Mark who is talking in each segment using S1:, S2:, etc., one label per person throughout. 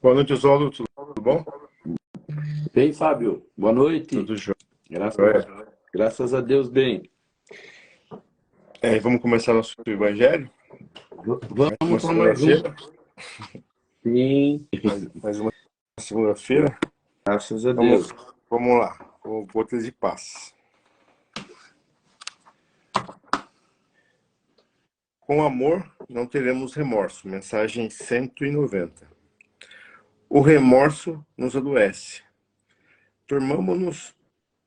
S1: Boa noite, Oswaldo. Tudo bom?
S2: Bem, Fábio, boa noite.
S1: Tudo jóia.
S2: Graças, graças a Deus, bem.
S1: Vamos começar nosso evangelho? Mais uma
S2: Vamos para mais um.
S1: segunda-feira?
S2: Sim,
S1: Mais uma segunda-feira?
S2: graças a
S1: Vamos,
S2: Deus.
S1: vamos lá. Gotas de paz. Com amor, não teremos remorso. Mensagem 190. O remorso nos adoece. Tornamo-nos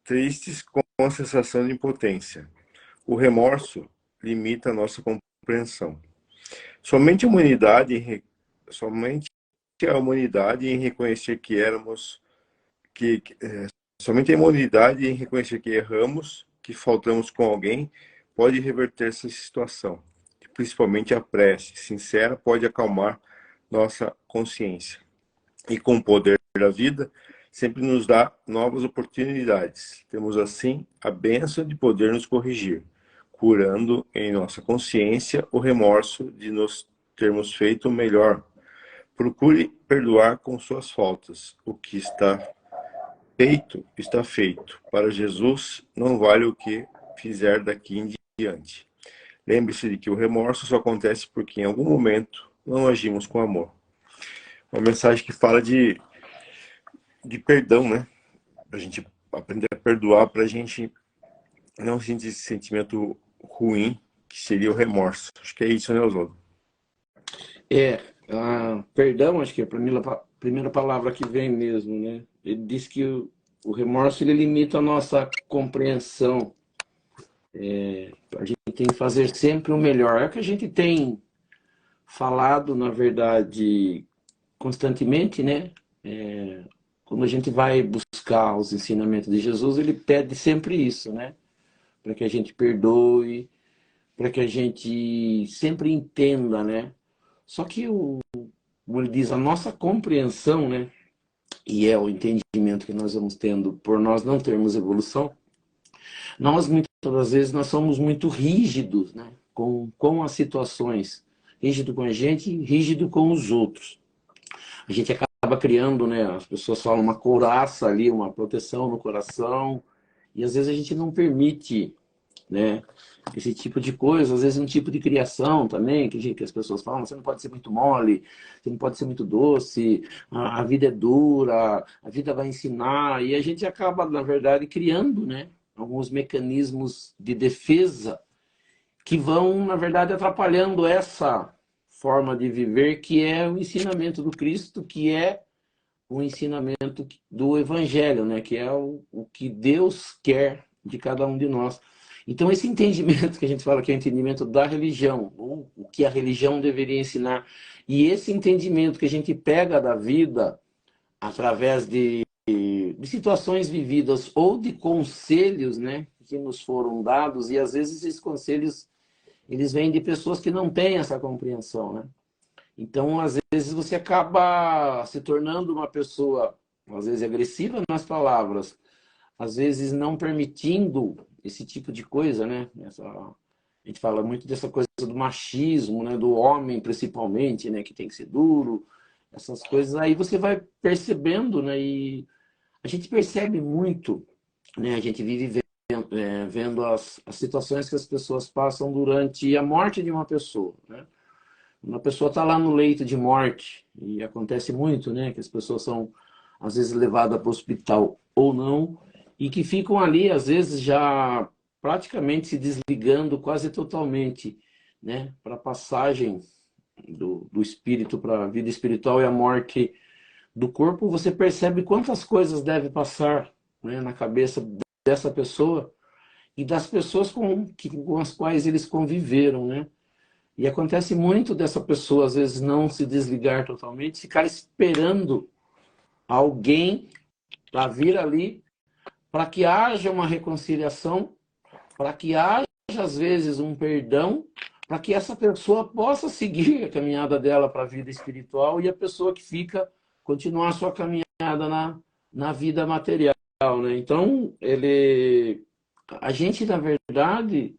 S1: tristes com a sensação de impotência. O remorso limita a nossa compreensão. Somente a humanidade em reconhecer que éramos, somente a humanidade em reconhecer que erramos, que faltamos com alguém, pode reverter essa situação. E principalmente a prece sincera pode acalmar nossa consciência. E com o poder da vida, sempre nos dá novas oportunidades. Temos assim a bênção de poder nos corrigir, curando em nossa consciência o remorso de nos termos feito melhor. Procure perdoar com suas faltas. O que está feito, está feito. Para Jesus, não vale o que fizer daqui em diante. Lembre-se de que o remorso só acontece porque em algum momento não agimos com amor. Uma mensagem que fala de perdão, né? Pra gente aprender a perdoar, pra gente não sentir esse sentimento ruim, que seria o remorso. Acho que é isso, né, Oswaldo?
S2: Perdão, acho que é a primeira palavra que vem mesmo, né? Ele diz que o remorso ele limita a nossa compreensão. A gente tem que fazer sempre o melhor. É o que a gente tem falado, na verdade, constantemente, né? Quando a gente vai buscar os ensinamentos de Jesus, ele pede sempre isso, né? Para que a gente perdoe, para que a gente sempre entenda, né? Só que como ele diz, a nossa compreensão, né? E é o entendimento que nós vamos tendo por nós não termos evolução, nós muitas das vezes nós somos muito rígidos, né? Com as situações, rígido com a gente, rígido com os outros. A gente acaba criando, né? As pessoas falam uma couraça ali, uma proteção no coração, e às vezes a gente não permite, né? Esse tipo de coisa, às vezes um tipo de criação também, que as pessoas falam, você não pode ser muito mole, você não pode ser muito doce, a vida é dura, a vida vai ensinar, e a gente acaba, na verdade, criando, né? Alguns mecanismos de defesa que vão, na verdade, atrapalhando essa forma de viver que é o ensinamento do Cristo, que é o ensinamento do Evangelho, né? Que é o que Deus quer de cada um de nós. Então, esse entendimento que a gente fala que é o entendimento da religião, ou o que a religião deveria ensinar, e esse entendimento que a gente pega da vida através de situações vividas ou de conselhos, né, que nos foram dados, e às vezes esses conselhos eles vêm de pessoas que não têm essa compreensão, né? Então, às vezes, você acaba se tornando uma pessoa, às vezes, agressiva nas palavras, às vezes não permitindo esse tipo de coisa, né? A gente fala muito dessa coisa do machismo, né? Do homem, principalmente, né? Que tem que ser duro, essas coisas. Aí você vai percebendo, né? E a gente percebe muito, né? A gente vive vendo as situações que as pessoas passam durante a morte de uma pessoa, né? Uma pessoa está lá no leito de morte, e acontece muito, né? Que as pessoas são, às vezes, levadas para o hospital ou não, e que ficam ali, às vezes, já praticamente se desligando quase totalmente, né? Para a passagem do espírito para a vida espiritual e a morte do corpo, você percebe quantas coisas deve passar, né, na cabeça dessa pessoa e das pessoas com as quais eles conviveram, né? E acontece muito dessa pessoa, às vezes, não se desligar totalmente, ficar esperando alguém para vir ali, para que haja uma reconciliação, para que haja, às vezes, um perdão, para que essa pessoa possa seguir a caminhada dela para a vida espiritual e a pessoa que fica continuar a sua caminhada na vida material, né? Então, a gente, na verdade,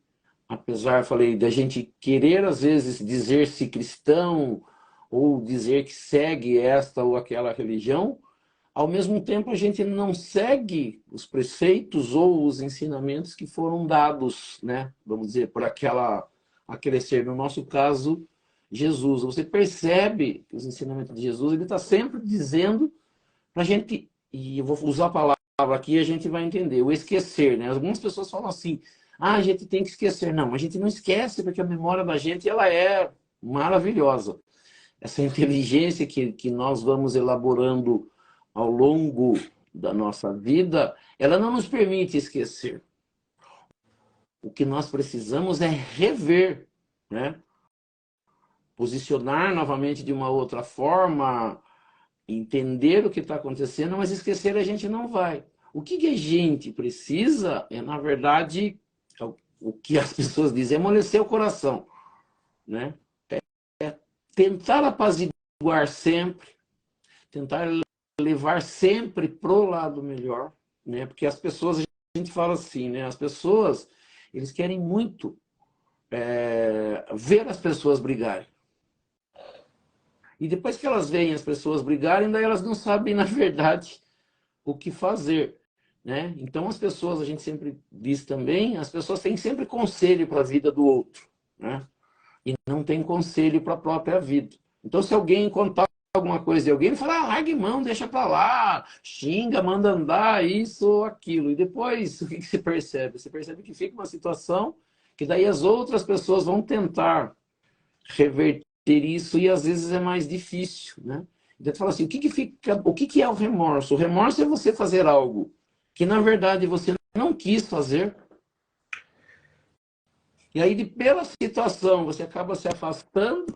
S2: apesar, falei, da gente querer, às vezes, dizer-se cristão ou dizer que segue esta ou aquela religião, ao mesmo tempo a gente não segue os preceitos ou os ensinamentos que foram dados, né? Vamos dizer, por aquele ser, no nosso caso, Jesus. Você percebe que os ensinamentos de Jesus, ele está sempre dizendo para a gente, e eu vou usar a palavra aqui e a gente vai entender, o esquecer, né? Algumas pessoas falam assim, a gente tem que esquecer. Não, a gente não esquece, porque a memória da gente, ela é maravilhosa. Essa inteligência que nós vamos elaborando ao longo da nossa vida, ela não nos permite esquecer. O que nós precisamos é rever, né? Posicionar novamente de uma outra forma, entender o que está acontecendo, mas esquecer a gente não vai. O que a gente precisa é, na verdade, o que as pessoas dizem, é amolecer o coração, né? Tentar apaziguar sempre, tentar levar sempre pro lado melhor, né? Porque as pessoas, a gente fala assim, né? As pessoas, eles querem muito ver as pessoas brigarem. E depois que elas veem as pessoas brigarem, daí elas não sabem, na verdade, o que fazer, né? Então as pessoas, a gente sempre diz também, as pessoas têm sempre conselho para a vida do outro, né? E não tem conselho para a própria vida. Então se alguém contar alguma coisa de alguém, ele fala, largue mão, deixa para lá, xinga, manda andar, isso ou aquilo. E depois, o que você percebe? Você percebe que fica uma situação que daí as outras pessoas vão tentar reverter isso e às vezes é mais difícil, né? Então tu fala assim, o que é o remorso? O remorso é você fazer algo que na verdade você não quis fazer. E aí pela situação você acaba se afastando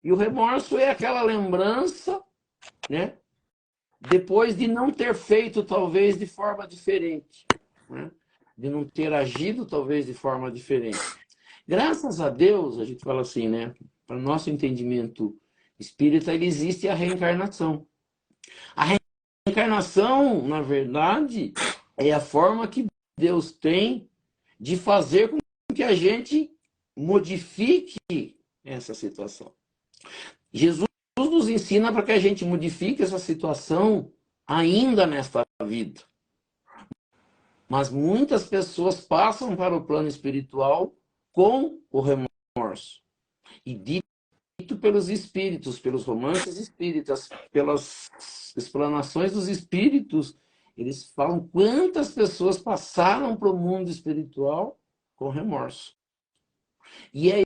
S2: e o remorso é aquela lembrança, né? Depois de não ter feito talvez de forma diferente, né? De não ter agido talvez de forma diferente. Graças a Deus, a gente fala assim, né? Para o nosso entendimento espírita, existe a reencarnação. A reencarnação, na verdade, é a forma que Deus tem de fazer com que a gente modifique essa situação. Jesus nos ensina para que a gente modifique essa situação ainda nesta vida. Mas muitas pessoas passam para o plano espiritual com o remorso. E dito pelos espíritos, pelos romances espíritas, pelas explanações dos espíritos, eles falam quantas pessoas passaram para o mundo espiritual com remorso. E é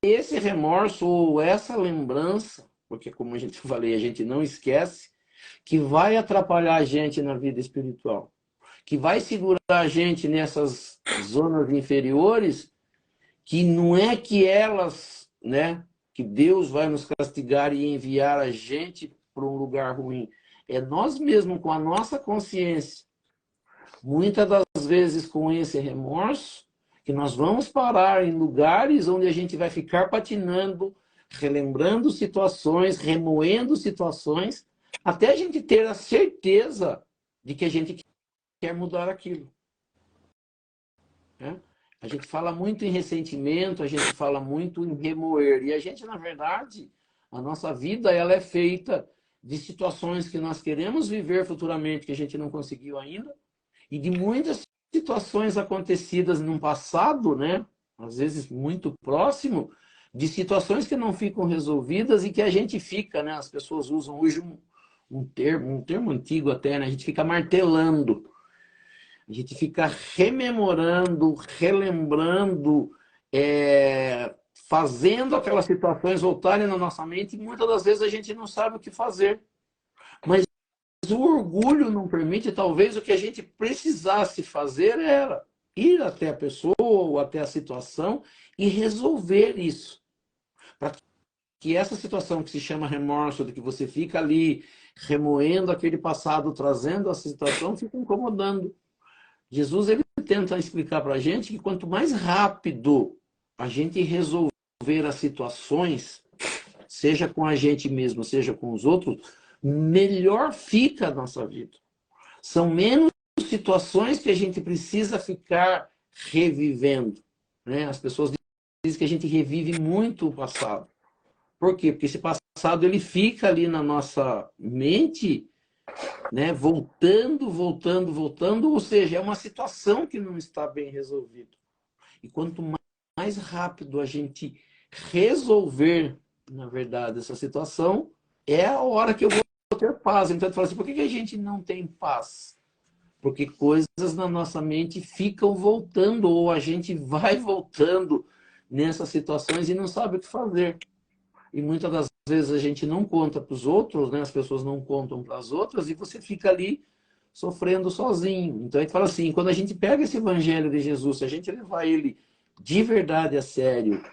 S2: esse remorso ou essa lembrança, porque como a gente falei, a gente não esquece, que vai atrapalhar a gente na vida espiritual, que vai segurar a gente nessas zonas inferiores, que não é que elas, né, que Deus vai nos castigar e enviar a gente para um lugar ruim. É nós mesmos, com a nossa consciência, muitas das vezes com esse remorso, que nós vamos parar em lugares onde a gente vai ficar patinando, relembrando situações, remoendo situações, até a gente ter a certeza de que a gente quer mudar aquilo, né? A gente fala muito em ressentimento, a gente fala muito em remoer. E a gente, na verdade, a nossa vida ela é feita de situações que nós queremos viver futuramente, que a gente não conseguiu ainda, e de muitas situações acontecidas no passado, né? Às vezes muito próximo, de situações que não ficam resolvidas e que a gente fica, né? As pessoas usam hoje um termo antigo até, né? A gente fica martelando. A gente fica rememorando, relembrando, fazendo aquelas situações voltarem na nossa mente e muitas das vezes a gente não sabe o que fazer. Mas o orgulho não permite, talvez o que a gente precisasse fazer era ir até a pessoa ou até a situação e resolver isso. Para que essa situação que se chama remorso, de que você fica ali remoendo aquele passado, trazendo a situação, fica incomodando. Jesus ele tenta explicar para a gente que quanto mais rápido a gente resolver as situações, seja com a gente mesmo, seja com os outros, melhor fica a nossa vida. São menos situações que a gente precisa ficar revivendo, né? As pessoas dizem que a gente revive muito o passado. Por quê? Porque esse passado ele fica ali na nossa mente, né, voltando, voltando, voltando, ou seja, é uma situação que não está bem resolvida. E quanto mais rápido a gente resolver, na verdade, essa situação, é a hora que eu vou ter paz. Então, ele fala assim, por que a gente não tem paz? Porque coisas na nossa mente ficam voltando, ou a gente vai voltando nessas situações e não sabe o que fazer. E muitas das vezes a gente não conta para os outros, né? As pessoas não contam para as outras, e você fica ali sofrendo sozinho. Então, a gente fala assim, quando a gente pega esse evangelho de Jesus, se a gente levar ele de verdade a sério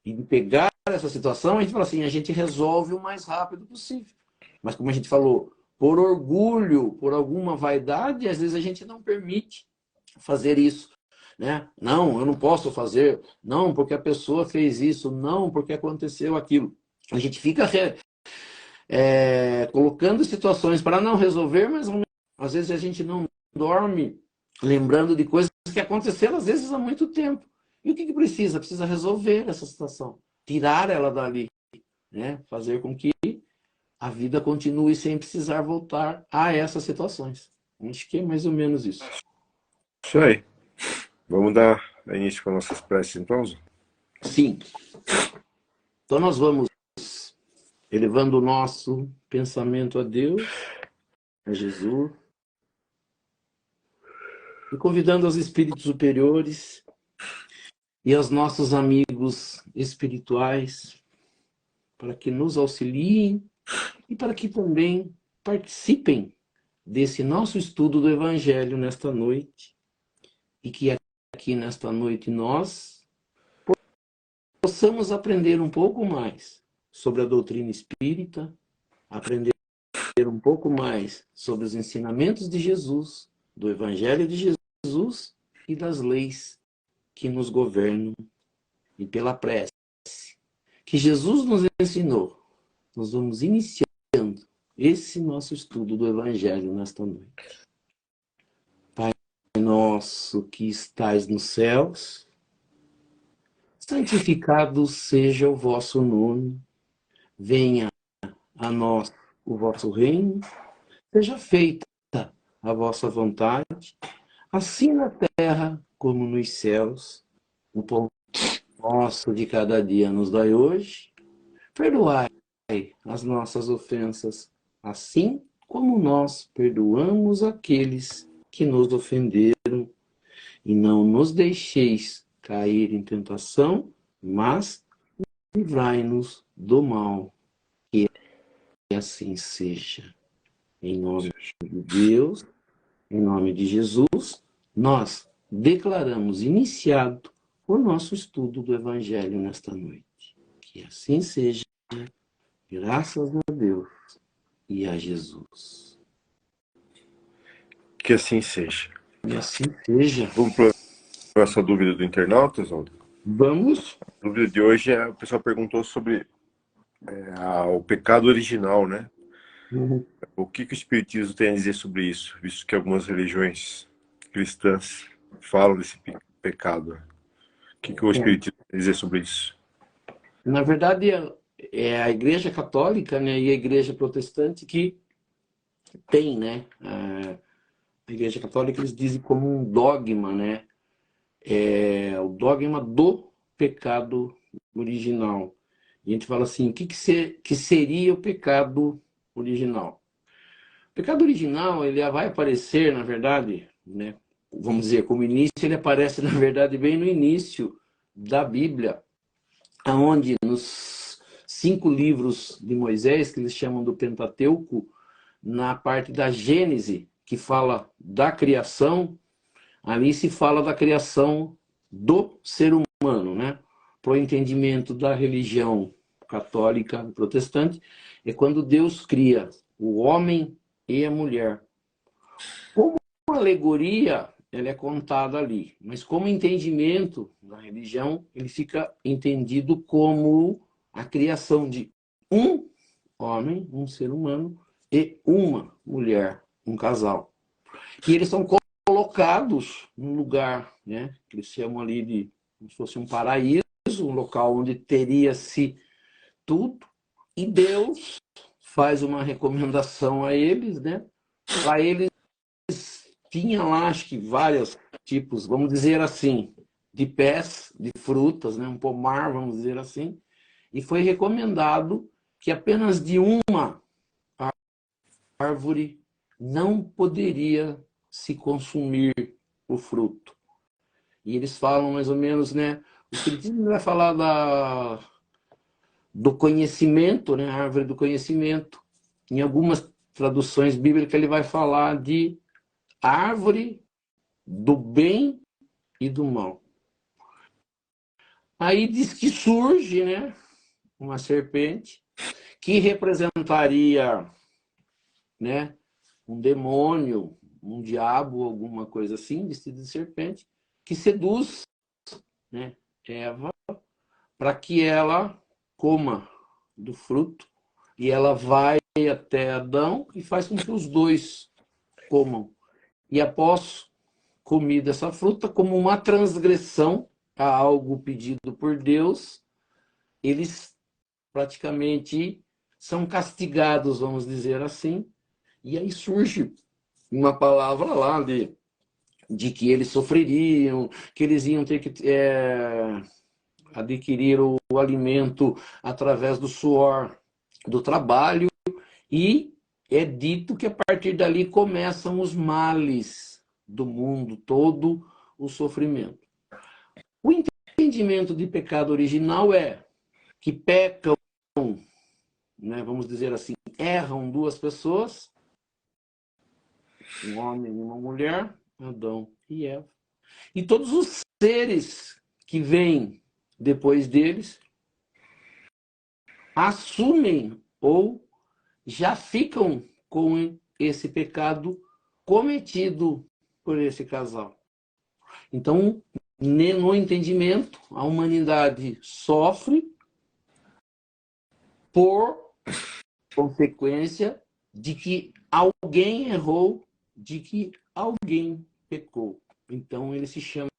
S2: e pegar essa situação, a gente fala assim, a gente resolve o mais rápido possível. Mas como a gente falou, por orgulho, por alguma vaidade, às vezes a gente não permite fazer isso, né? Não, eu não posso fazer, não, porque a pessoa fez isso, não, porque aconteceu aquilo. A gente fica colocando situações para não resolver, mas às vezes a gente não dorme lembrando de coisas que aconteceram, às vezes, há muito tempo. E o que precisa? Precisa resolver essa situação, tirar ela dali, né? Fazer com que a vida continue sem precisar voltar a essas situações. Acho que é mais ou menos isso.
S1: Isso aí. Vamos dar início com nossas preces, então?
S2: Sim. Então nós vamos elevando o nosso pensamento a Deus, a Jesus, e convidando os espíritos superiores e aos nossos amigos espirituais para que nos auxiliem e para que também participem desse nosso estudo do Evangelho nesta noite, e que aqui nesta noite nós possamos aprender um pouco mais sobre a doutrina espírita, aprender um pouco mais sobre os ensinamentos de Jesus, do Evangelho de Jesus e das leis que nos governam, e pela prece que Jesus nos ensinou, nós vamos iniciando esse nosso estudo do Evangelho nesta noite. Pai nosso que estais nos céus, santificado seja o vosso nome, venha a nós o vosso reino, seja feita a vossa vontade, assim na terra como nos céus. O pão nosso de cada dia nos dai hoje, perdoai as nossas ofensas, assim como nós perdoamos aqueles que nos ofenderam, e não nos deixeis cair em tentação, mas livrai-nos do mal. Que assim seja. Em nome de Deus, em nome de Jesus, nós declaramos iniciado o nosso estudo do Evangelho nesta noite. Que assim seja, graças a Deus e a Jesus.
S1: Que assim seja.
S2: E assim seja.
S1: Vamos para essa dúvida do internauta, Oswaldo?
S2: Vamos.
S1: A dúvida de hoje o pessoal perguntou sobre o pecado original, né?
S2: Uhum.
S1: O que o Espiritismo tem a dizer sobre isso, visto que algumas religiões cristãs falam desse pecado? O que o Espiritismo tem a dizer sobre isso?
S2: Na verdade, é a Igreja Católica, né, e a Igreja Protestante que tem, né? A Igreja Católica eles dizem como um dogma, né? É o dogma do pecado original. E a gente fala assim, o que seria o pecado original? O pecado original, ele vai aparecer, na verdade, né? Vamos dizer, como início, ele aparece, na verdade, bem no início da Bíblia, aonde nos 5 livros de Moisés, que eles chamam do Pentateuco, na parte da Gênese, que fala da criação, ali se fala da criação do ser humano, né? Para o entendimento da religião católica protestante, é quando Deus cria o homem e a mulher. Como uma alegoria, ela é contada ali, mas como entendimento da religião, ele fica entendido como a criação de um homem, um ser humano, e uma mulher, um casal. E eles são colocados num lugar, né, que eles chamam ali de como se fosse um paraíso, um local onde teria se tudo, e Deus faz uma recomendação a eles, né? Para eles, tinha lá, acho que vários tipos, vamos dizer assim, de pés, de frutas, né? Um pomar, vamos dizer assim, e foi recomendado que apenas de uma árvore não poderia se consumir o fruto. E eles falam mais ou menos, né? O Espiritismo vai falar do conhecimento, né? A árvore do conhecimento. Em algumas traduções bíblicas ele vai falar de árvore do bem e do mal. Aí diz que surge, né? Uma serpente que representaria, né? Um demônio, um diabo, alguma coisa assim, vestido de serpente, que seduz, né, Eva para que ela coma do fruto, e ela vai até Adão e faz com que os dois comam. E após comida essa fruta, como uma transgressão a algo pedido por Deus, eles praticamente são castigados, vamos dizer assim, e aí surge uma palavra lá de que eles sofreriam, que eles iam ter que adquirir o alimento através do suor do trabalho, e é dito que a partir dali começam os males do mundo, todo o sofrimento. O entendimento de pecado original é que pecam, né, vamos dizer assim, erram duas pessoas, um homem e uma mulher, Adão e Eva. E todos os seres que vêm depois deles assumem ou já ficam com esse pecado cometido por esse casal. Então, no entendimento, a humanidade sofre por consequência de que alguém errou, de que alguém pecou. Então, ele se chama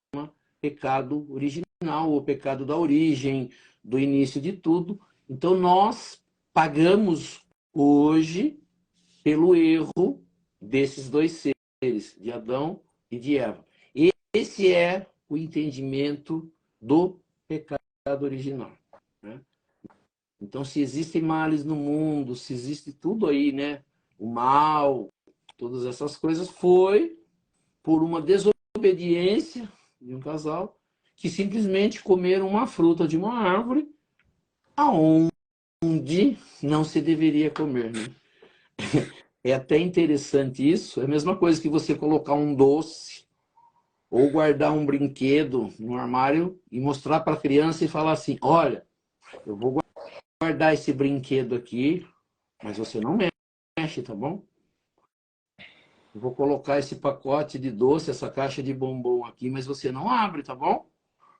S2: pecado original, ou pecado da origem, do início de tudo. Então, nós pagamos hoje pelo erro desses dois seres, de Adão e de Eva. Esse é o entendimento do pecado original, né? Então, se existem males no mundo, se existe tudo aí, né? O mal, todas essas coisas, foi por uma desobediência de um casal que simplesmente comeram uma fruta de uma árvore aonde não se deveria comer, né? É até interessante isso. É a mesma coisa que você colocar um doce ou guardar um brinquedo no armário e mostrar para a criança e falar assim: olha, eu vou guardar esse brinquedo aqui, mas você não mexe, tá bom? Eu vou colocar esse pacote de doce, essa caixa de bombom aqui, mas você não abre, tá bom?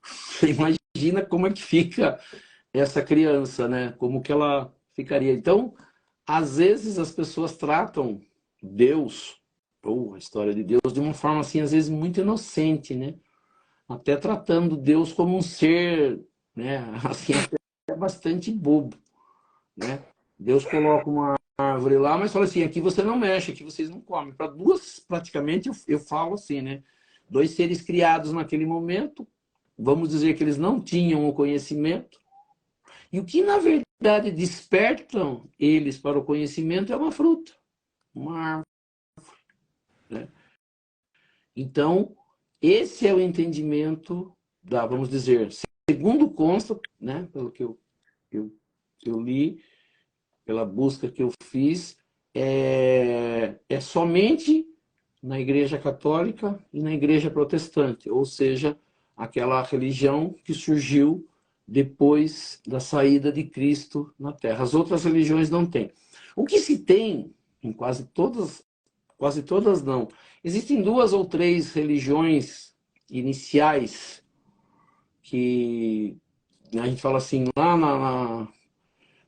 S2: Você imagina como é que fica essa criança, né? Como que ela ficaria. Então, às vezes as pessoas tratam Deus, ou a história de Deus, de uma forma assim, às vezes muito inocente, né? Até tratando Deus como um ser, né? Assim, até bastante bobo, né? Deus coloca uma árvore lá, mas fala assim: aqui você não mexe, aqui vocês não comem. Para duas, praticamente, eu falo assim, né? Dois seres criados naquele momento, vamos dizer que eles não tinham o conhecimento, e o que na verdade despertam eles para o conhecimento é uma fruta, uma árvore, né? Então, esse é o entendimento da, vamos dizer, segundo consta, né, pelo que eu li, pela busca que eu fiz, é somente na Igreja Católica e na Igreja Protestante, ou seja, aquela religião que surgiu depois da saída de Cristo na Terra. As outras religiões não têm. O que se tem, em quase todas não, existem duas ou três religiões iniciais que a gente fala assim, lá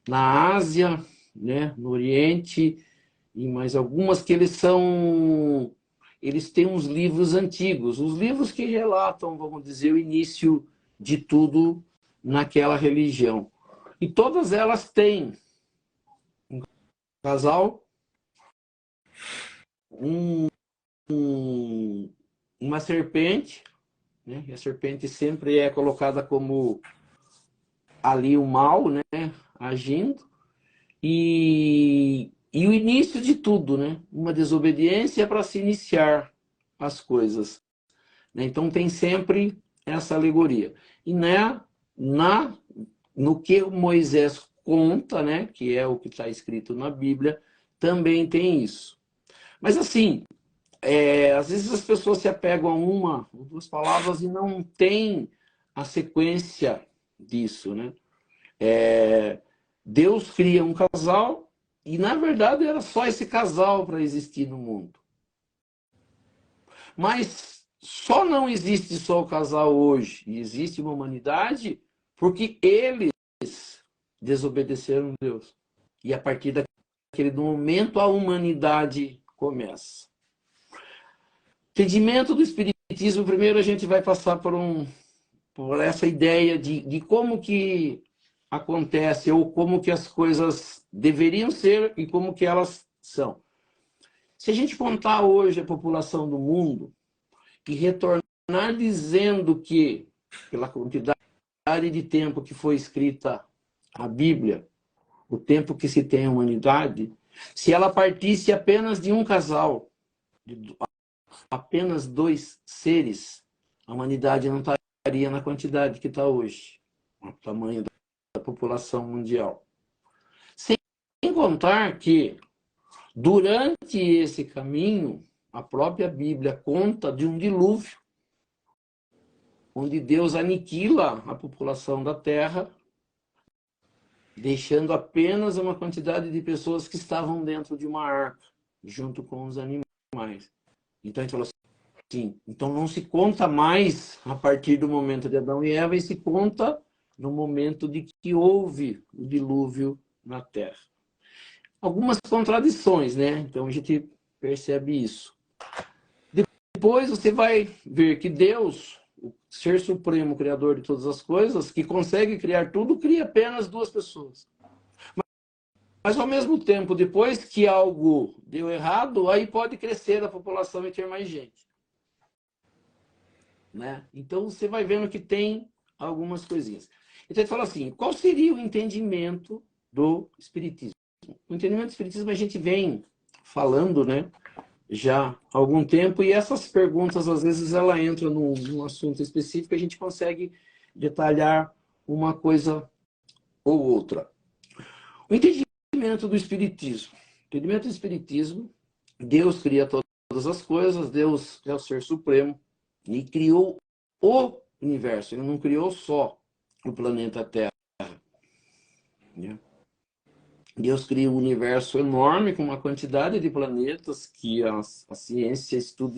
S2: na Ásia, né, no Oriente, e mais algumas que eles têm uns livros antigos, os livros que relatam, vamos dizer, o início de tudo naquela religião. E todas elas têm um casal, uma serpente, né? E a serpente sempre é colocada como ali o mal, né? Agindo. E o início de tudo, né? Uma desobediência para se iniciar as coisas. Então tem sempre essa alegoria. E no que Moisés conta, né? Que é o que está escrito na Bíblia, também tem isso. Mas assim, às vezes as pessoas se apegam a uma ou duas palavras e não tem a sequência disso, né? Deus cria um casal e, na verdade, era só esse casal para existir no mundo. Mas só não existe só o casal hoje, e existe uma humanidade porque eles desobedeceram a Deus. E a partir daquele momento a humanidade começa. Entendimento do Espiritismo, primeiro a gente vai passar por essa ideia de como que acontece ou como que as coisas deveriam ser e como que elas são. Se a gente contar hoje a população do mundo e retornar dizendo que, pela quantidade de tempo que foi escrita a Bíblia, o tempo que se tem a humanidade, se ela partisse apenas de um casal, de apenas dois seres, a humanidade não estaria na quantidade que está hoje, o tamanho da população mundial. Sem contar que, durante esse caminho, a própria Bíblia conta de um dilúvio, onde Deus aniquila a população da Terra, deixando apenas uma quantidade de pessoas que estavam dentro de uma arca, junto com os animais. Então, a gente falou assim, então não se conta mais a partir do momento de Adão e Eva, e se conta no momento de que houve o dilúvio na Terra. Algumas contradições, né? Então a gente percebe isso. Depois você vai ver que Deus, o Ser Supremo, Criador de todas as coisas, que consegue criar tudo, cria apenas duas pessoas. Mas ao mesmo tempo, depois que algo deu errado, aí pode crescer a população e ter mais gente. Né? Então você vai vendo que tem algumas coisinhas. Então ele fala assim, qual seria o entendimento do Espiritismo? O entendimento do Espiritismo a gente vem falando, né, já há algum tempo, e essas perguntas, às vezes, ela entra num assunto específico e a gente consegue detalhar uma coisa ou outra. O entendimento do Espiritismo. O entendimento do Espiritismo, Deus cria todas as coisas, Deus é o Ser Supremo, e criou o universo. Ele não criou só o planeta Terra. Né? Deus cria um universo enorme, com uma quantidade de planetas que a ciência estuda,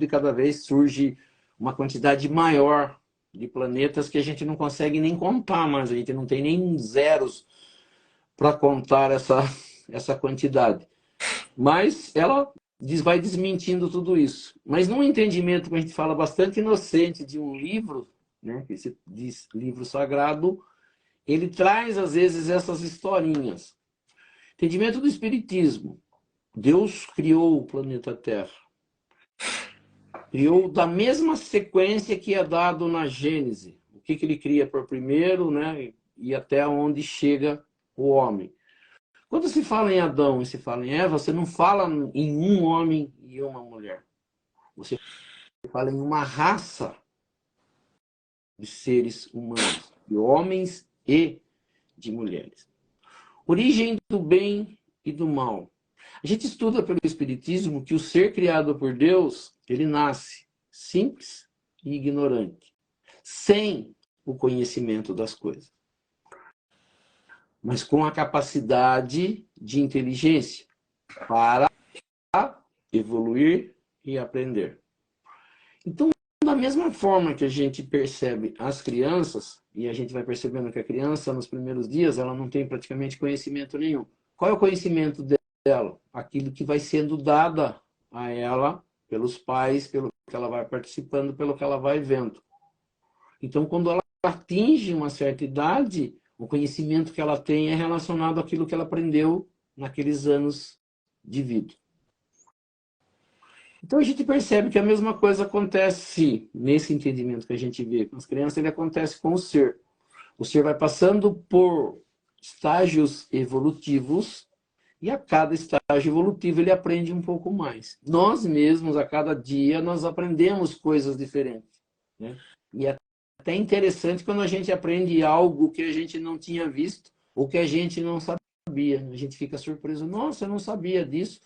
S2: e cada vez surge uma quantidade maior de planetas que a gente não consegue nem contar mais. A gente não tem nem zeros para contar essa quantidade. Mas ela vai desmentindo tudo isso. Mas num entendimento que a gente fala bastante inocente de um livro, né, que se diz livro sagrado, ele traz às vezes essas historinhas. Entendimento do Espiritismo. Deus criou o planeta Terra. Criou da mesma sequência que é dado na Gênese. O que ele cria por primeiro, né, e até onde chega o homem. Quando se fala em Adão e se fala em Eva, você não fala em um homem e uma mulher. Você fala em uma raça de seres humanos, de homens e de mulheres. Origem do bem e do mal. A gente estuda pelo Espiritismo que o ser criado por Deus, ele nasce simples e ignorante, sem o conhecimento das coisas, mas com a capacidade de inteligência para evoluir e aprender. Então, da mesma forma que a gente percebe as crianças, e a gente vai percebendo que a criança, nos primeiros dias, ela não tem praticamente conhecimento nenhum. Qual é o conhecimento dela? Aquilo que vai sendo dada a ela pelos pais, pelo que ela vai participando, pelo que ela vai vendo. Então, quando ela atinge uma certa idade, O conhecimento que ela tem é relacionado àquilo que ela aprendeu naqueles anos de vida. Então a gente percebe que a mesma coisa acontece nesse entendimento que a gente vê com as crianças, ele acontece com o ser. O ser vai passando por estágios evolutivos e a cada estágio evolutivo ele aprende um pouco mais. Nós mesmos, a cada dia, nós aprendemos coisas diferentes, né? E é até interessante quando a gente aprende algo que a gente não tinha visto ou que a gente não sabia. A gente fica surpreso. Nossa, eu não sabia disso.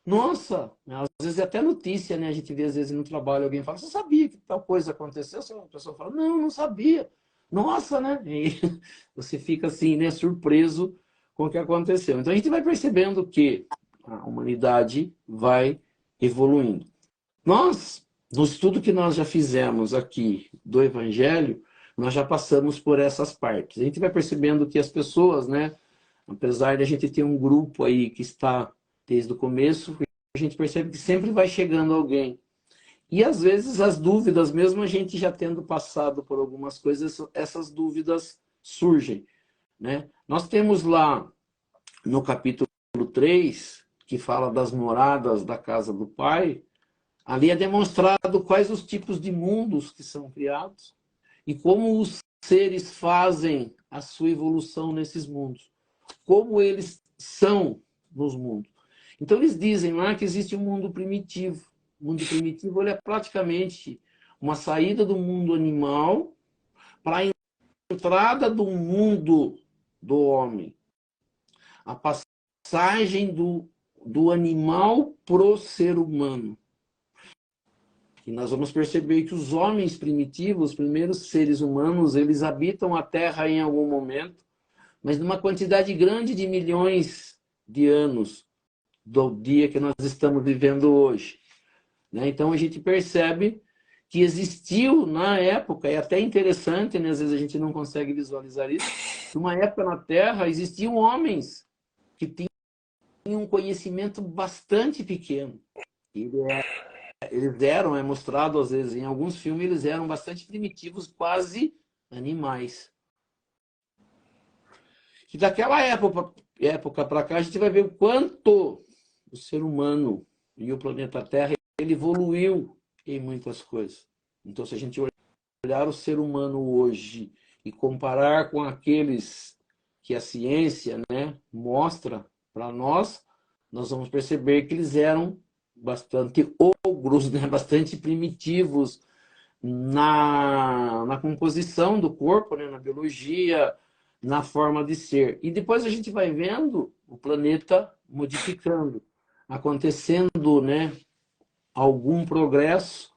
S2: Nossa, às vezes é até notícia, né? A gente vê às vezes no trabalho alguém fala, você sabia que tal coisa aconteceu? A pessoa fala, não sabia. Nossa, né? E você fica assim, né, surpreso com o que aconteceu. Então a gente vai percebendo que a humanidade vai evoluindo. Nós, no estudo que nós já fizemos aqui do Evangelho, nós já passamos por essas partes. A gente vai percebendo que as pessoas, né, apesar de a gente ter um grupo aí que está desde o começo, a gente percebe que sempre vai chegando alguém. E às vezes as dúvidas, mesmo a gente já tendo passado por algumas coisas, essas dúvidas surgem, né? Nós temos lá no capítulo 3, que fala das moradas da casa do Pai, ali é demonstrado quais os tipos de mundos que são criados e como os seres fazem a sua evolução nesses mundos, como eles são nos mundos. Então eles dizem lá que existe um mundo primitivo. O mundo primitivo ele é praticamente uma saída do mundo animal para a entrada do mundo do homem. A passagem do animal pro ser humano. E nós vamos perceber que os homens primitivos, os primeiros seres humanos, eles habitam a Terra em algum momento, mas numa quantidade grande de milhões de anos do dia que nós estamos vivendo hoje. Né? Então a gente percebe que existiu na época, é até interessante, né? Às vezes a gente não consegue visualizar isso, numa época na Terra existiam homens que tinham um conhecimento bastante pequeno. Eles eram, é mostrado às vezes em alguns filmes, eles eram bastante primitivos, quase animais. E daquela época para cá, a gente vai ver o quanto o ser humano e o planeta Terra ele evoluiu em muitas coisas. Então, se a gente olhar o ser humano hoje e comparar com aqueles que a ciência, né, mostra para nós, nós vamos perceber que eles eram bastante ogros, né, bastante primitivos na composição do corpo, né, na biologia, na forma de ser. E depois a gente vai vendo o planeta modificando, acontecendo, né, algum progresso,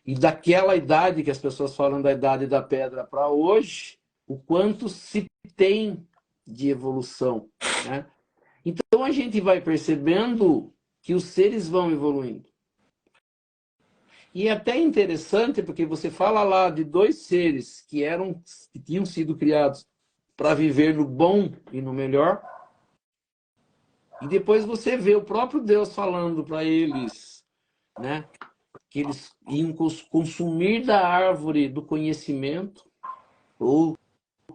S2: e daquela idade que as pessoas falam da idade da pedra para hoje, o quanto se tem de evolução, né? Então a gente vai percebendo que os seres vão evoluindo. E é até interessante porque você fala lá de dois seres que tinham sido criados para viver no bom e no melhor, e depois você vê o próprio Deus falando para eles, né, que eles iam consumir da árvore do conhecimento, ou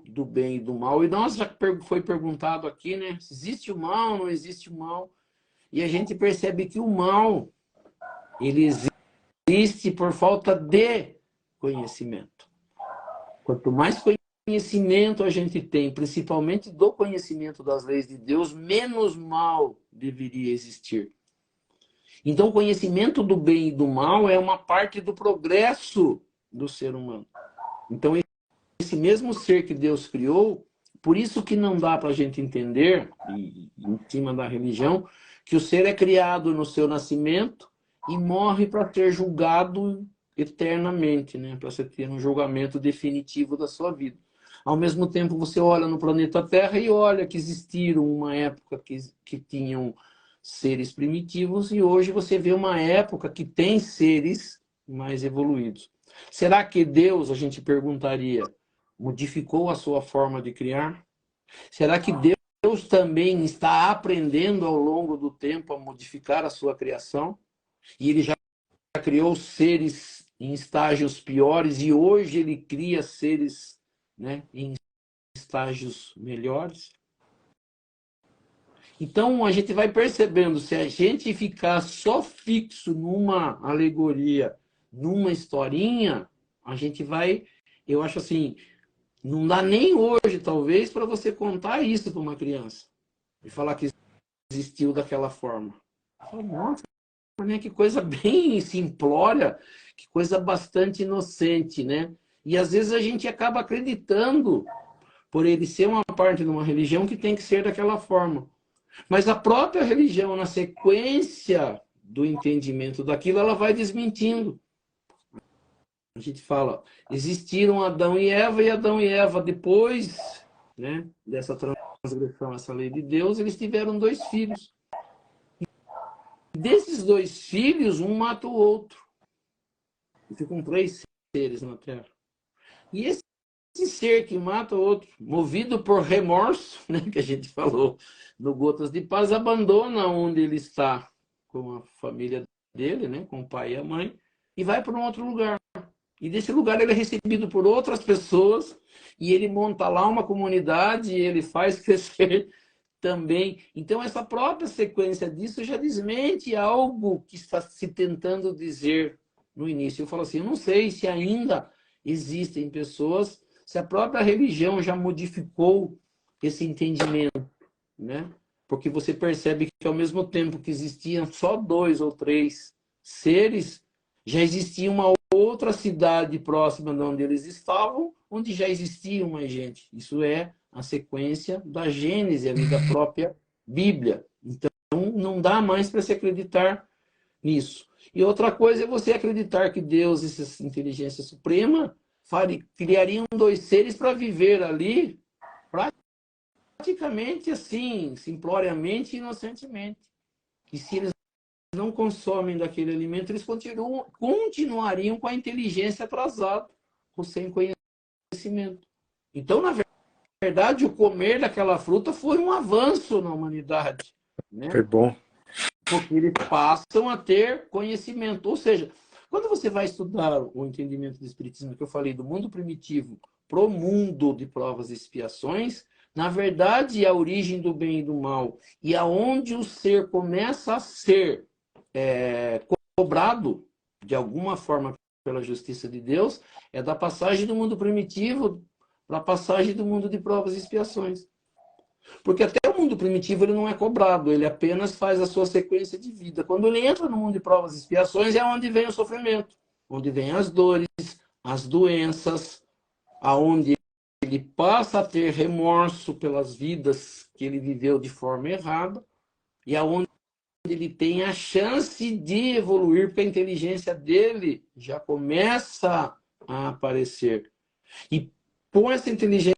S2: do bem e do mal. E nós já foi perguntado aqui, né, se existe o mal, não existe o mal. E a gente percebe que o mal, ele existe por falta de conhecimento. Quanto mais conhecimento a gente tem, principalmente do conhecimento das leis de Deus, menos mal deveria existir. Então, o conhecimento do bem e do mal é uma parte do progresso do ser humano. Então, esse mesmo ser que Deus criou, por isso que não dá para a gente entender, em cima da religião, que o ser é criado no seu nascimento e morre para ser julgado eternamente, né? Para você ter um julgamento definitivo da sua vida. Ao mesmo tempo, você olha no planeta Terra e olha que existiram uma época que tinham seres primitivos e hoje você vê uma época que tem seres mais evoluídos. Será que Deus, a gente perguntaria, modificou a sua forma de criar? Será que Deus também está aprendendo ao longo do tempo a modificar a sua criação? E ele já criou seres em estágios piores e hoje ele cria seres, né, em estágios melhores. Então, a gente vai percebendo, se a gente ficar só fixo numa alegoria, numa historinha, a gente vai, eu acho assim, não dá nem hoje, talvez, para você contar isso para uma criança. E falar que existiu daquela forma. Falo, nossa, né, que coisa bem simplória, que coisa bastante inocente, né? E às vezes a gente acaba acreditando, por ele ser uma parte de uma religião, que tem que ser daquela forma. Mas a própria religião, na sequência do entendimento daquilo, ela vai desmentindo. A gente fala, existiram Adão e Adão e Eva, depois, né, dessa transgressão, essa lei de Deus, eles tiveram 2 filhos. Desses 2 filhos, um mata o outro. E ficam 3 seres na Terra. E esse ser que mata o outro, movido por remorso, né, que a gente falou no Gotas de Paz, abandona onde ele está com a família dele, né, com o pai e a mãe, e vai para um outro lugar. E desse lugar ele é recebido por outras pessoas, e ele monta lá uma comunidade, e ele faz crescer também. Então, essa própria sequência disso já desmente algo que está se tentando dizer no início. Eu falo assim, eu não sei se ainda existem pessoas, se a própria religião já modificou esse entendimento, né? Porque você percebe que ao mesmo tempo que existiam só 2 ou 3 seres, já existia uma outra cidade próxima de onde eles estavam, onde já existia mais gente. Isso é a sequência da Gênese ali, da própria Bíblia. Então, não dá mais para se acreditar nisso. E outra coisa é você acreditar que Deus, essa inteligência suprema, criariam 2 seres para viver ali praticamente assim, simploriamente e inocentemente. E se eles não consomem daquele alimento, eles continuariam com a inteligência atrasada, ou sem conhecimento. Então, na verdade, o comer daquela fruta foi um avanço na humanidade, né?
S1: Foi bom.
S2: Porque eles passam a ter conhecimento. Ou seja, quando você vai estudar o entendimento do Espiritismo, que eu falei, do mundo primitivo para o mundo de provas e expiações, na verdade, a origem do bem e do mal, e aonde o ser começa a ser cobrado, de alguma forma, pela justiça de Deus, é da passagem do mundo primitivo para a passagem do mundo de provas e expiações. Porque até o mundo primitivo ele não é cobrado, ele apenas faz a sua sequência de vida. Quando ele entra no mundo de provas e expiações, é onde vem o sofrimento, onde vem as dores, as doenças, aonde ele passa a ter remorso pelas vidas que ele viveu de forma errada, e aonde ele tem a chance de evoluir, porque a inteligência dele já começa a aparecer. E com essa inteligência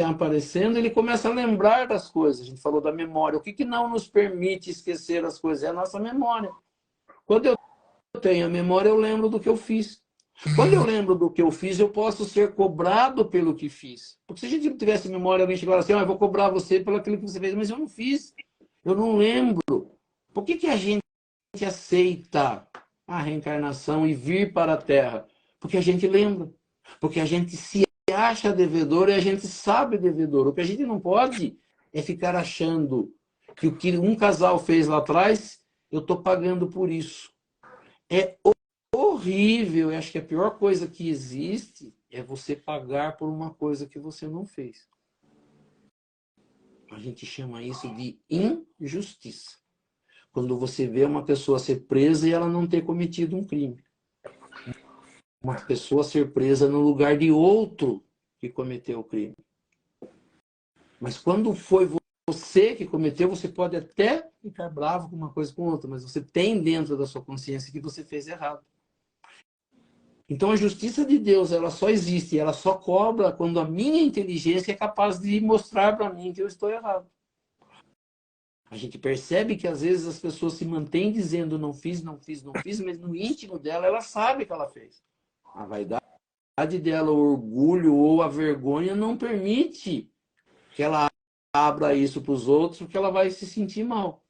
S2: aparecendo, ele começa a lembrar das coisas. A gente falou da memória. O que não nos permite esquecer as coisas? É a nossa memória. Quando eu tenho a memória, eu lembro do que eu fiz. Quando eu lembro do que eu fiz, eu posso ser cobrado pelo que fiz. Porque se a gente não tivesse memória, alguém chegar assim, eu vou cobrar você pelo aquilo que você fez, mas eu não fiz. Eu não lembro. Por que a gente aceita a reencarnação e vir para a Terra? Porque a gente lembra. Porque a gente se acha devedor e a gente sabe devedor. O que a gente não pode é ficar achando que o que um casal fez lá atrás, eu estou pagando por isso. É horrível. Eu acho que a pior coisa que existe é você pagar por uma coisa que você não fez. A gente chama isso de injustiça. Quando você vê uma pessoa ser presa e ela não ter cometido um crime. Uma pessoa ser presa no lugar de outro que cometeu o crime. Mas quando foi você que cometeu, você pode até ficar bravo com uma coisa com outra, mas você tem dentro da sua consciência que você fez errado. Então a justiça de Deus, ela só existe, ela só cobra quando a minha inteligência é capaz de mostrar para mim que eu estou errado. A gente percebe que às vezes as pessoas se mantêm dizendo não fiz, não fiz, não fiz, mas no íntimo dela ela sabe que ela fez. A vaidade dela, o orgulho ou a vergonha não permite que ela abra isso para os outros, porque ela vai se sentir mal.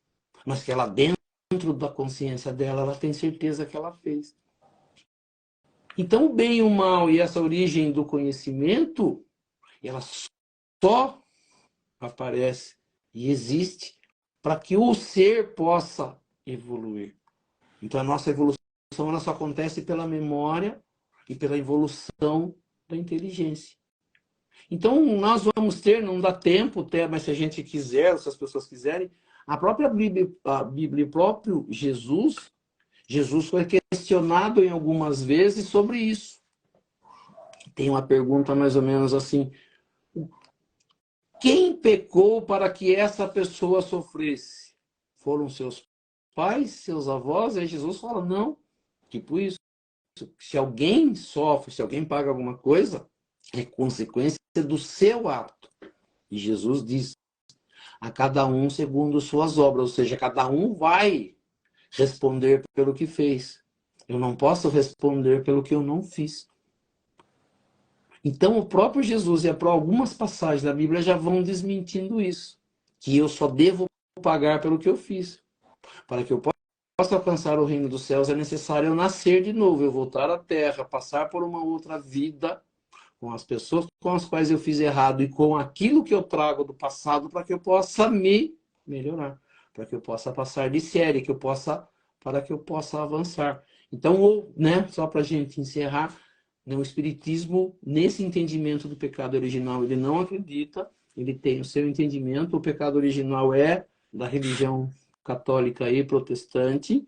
S2: Mas que ela dentro da consciência dela, ela tem certeza que ela fez. Então o bem e o mal e essa origem do conhecimento, ela só aparece e existe para que o ser possa evoluir. Então a nossa evolução ela só acontece pela memória e pela evolução da inteligência. Então nós vamos ter, não dá tempo até, mas se a gente quiser, se as pessoas quiserem, a própria Bíblia, o próprio Jesus foi questionado em algumas vezes sobre isso. Tem uma pergunta mais ou menos assim: quem pecou para que essa pessoa sofresse? Foram seus pais, seus avós? E Jesus fala, não. Tipo isso. Se alguém sofre, se alguém paga alguma coisa, é consequência do seu ato. E Jesus diz, a cada um segundo suas obras. Ou seja, cada um vai responder pelo que fez. Eu não posso responder pelo que eu não fiz. Então, o próprio Jesus e algumas passagens da Bíblia já vão desmentindo isso. Que eu só devo pagar pelo que eu fiz. Para que eu possa alcançar o reino dos céus, é necessário eu nascer de novo, eu voltar à terra, passar por uma outra vida com as pessoas com as quais eu fiz errado e com aquilo que eu trago do passado para que eu possa me melhorar. Para que eu possa passar de série, para que eu possa avançar. Então, só para a gente encerrar, o Espiritismo, nesse entendimento do pecado original, ele não acredita, ele tem o seu entendimento, o pecado original é da religião católica e protestante,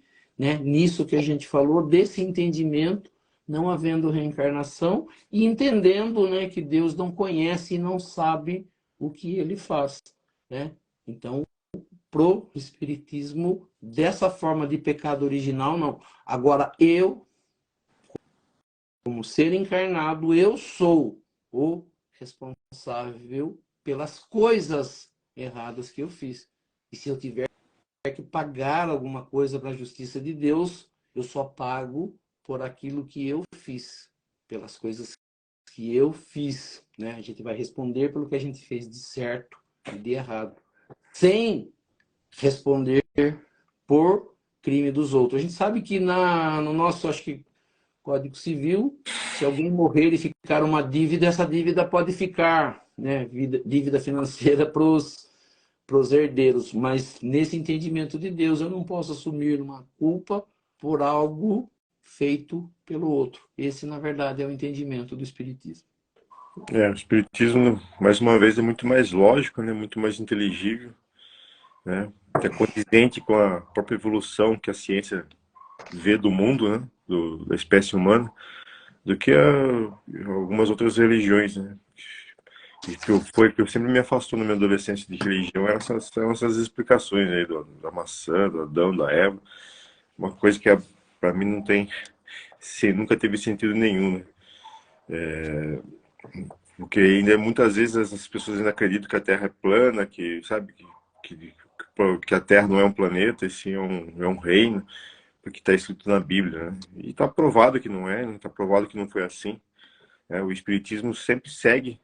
S2: nisso que a gente falou, desse entendimento, não havendo reencarnação, e entendendo que Deus não conhece e não sabe o que ele faz. Então, pro Espiritismo, dessa forma de pecado original, não. Agora, como ser encarnado, eu sou o responsável pelas coisas erradas que eu fiz. E se eu tiver que pagar alguma coisa para a justiça de Deus, eu só pago por aquilo que eu fiz, pelas coisas que eu fiz. A gente vai responder pelo que a gente fez de certo e de errado, sem responder por crime dos outros. A gente sabe que no nosso, acho que, Código Civil, se alguém morrer e ficar uma dívida, essa dívida pode ficar, dívida financeira para os herdeiros. Mas nesse entendimento de Deus, eu não posso assumir uma culpa por algo feito pelo outro. Esse, na verdade, é o entendimento do Espiritismo.
S1: O Espiritismo, mais uma vez, é muito mais lógico, muito mais inteligível, é condizente com a própria evolução que a ciência vê do mundo, da espécie humana, do que algumas outras religiões, E que eu sempre me afastou na minha adolescência de religião são essas explicações aí da maçã, do Adão, da Eva, uma coisa que para mim não tem, nunca teve sentido nenhum, porque ainda muitas vezes as pessoas ainda acreditam que a Terra é plana, que sabe que a Terra não é um planeta, e sim é um reino, porque está escrito na Bíblia, E está provado que não é, está provado que não foi assim. O Espiritismo sempre segue,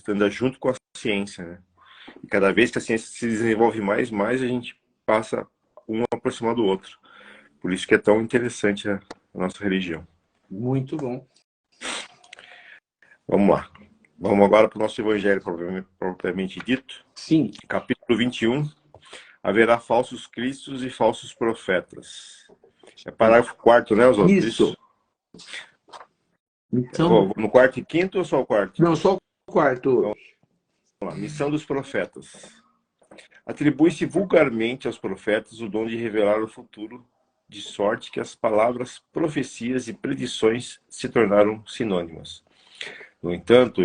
S1: anda junto com a ciência, E cada vez que a ciência se desenvolve mais a gente passa um aproximado do outro. Por isso que é tão interessante a nossa religião.
S2: Muito bom.
S1: Vamos lá. Vamos agora para o nosso evangelho propriamente dito.
S2: Sim.
S1: Capítulo 21. Haverá falsos cristos e falsos profetas. É parágrafo 4º, né, Oswaldo?
S2: Isso. Então,
S1: no quarto e quinto ou só o quarto?
S2: Não, só o quarto.
S1: Vamos lá. Missão dos profetas. Atribui-se vulgarmente aos profetas o dom de revelar o futuro, de sorte que as palavras profecias e predições se tornaram sinônimas. No entanto,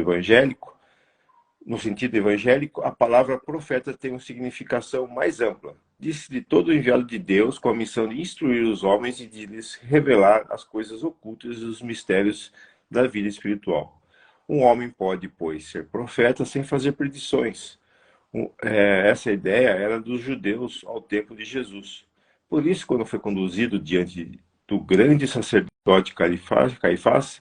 S1: no sentido evangélico, a palavra profeta tem uma significação mais ampla. Diz-se de todo enviado de Deus com a missão de instruir os homens e de lhes revelar as coisas ocultas e os mistérios da vida espiritual. Um homem pode, pois, ser profeta sem fazer predições. Essa ideia era dos judeus ao tempo de Jesus. Por isso, quando foi conduzido diante do grande sacerdote Caifás, Caifás,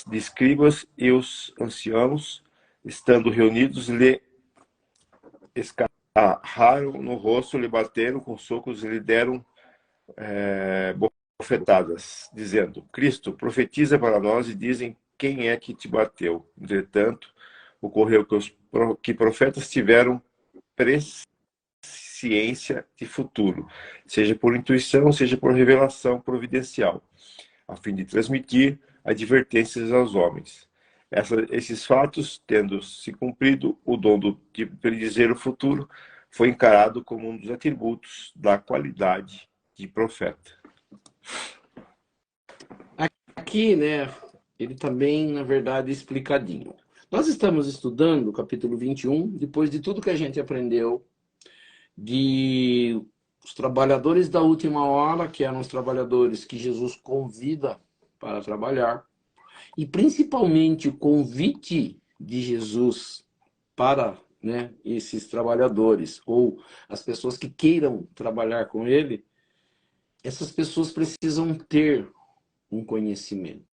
S1: de escribas e os anciãos, estando reunidos, lhe escarraram no rosto, lhe bateram com socos e lhe deram bofetadas, dizendo: Cristo, profetiza para nós, e dizem quem é que te bateu. Entretanto, ocorreu que profetas tiveram presciência de futuro, seja por intuição, seja por revelação providencial, a fim de transmitir advertências aos homens. Esses fatos, tendo se cumprido, o dom de predizer o futuro foi encarado como um dos atributos da qualidade de profeta.
S2: Aqui, né, ele também, na verdade, explicadinho. Nós estamos estudando o capítulo 21, depois de tudo que a gente aprendeu de os trabalhadores da última hora, que eram os trabalhadores que Jesus convida para trabalhar, e principalmente o convite de Jesus para, né, esses trabalhadores, ou as pessoas que queiram trabalhar com ele, essas pessoas precisam ter um conhecimento.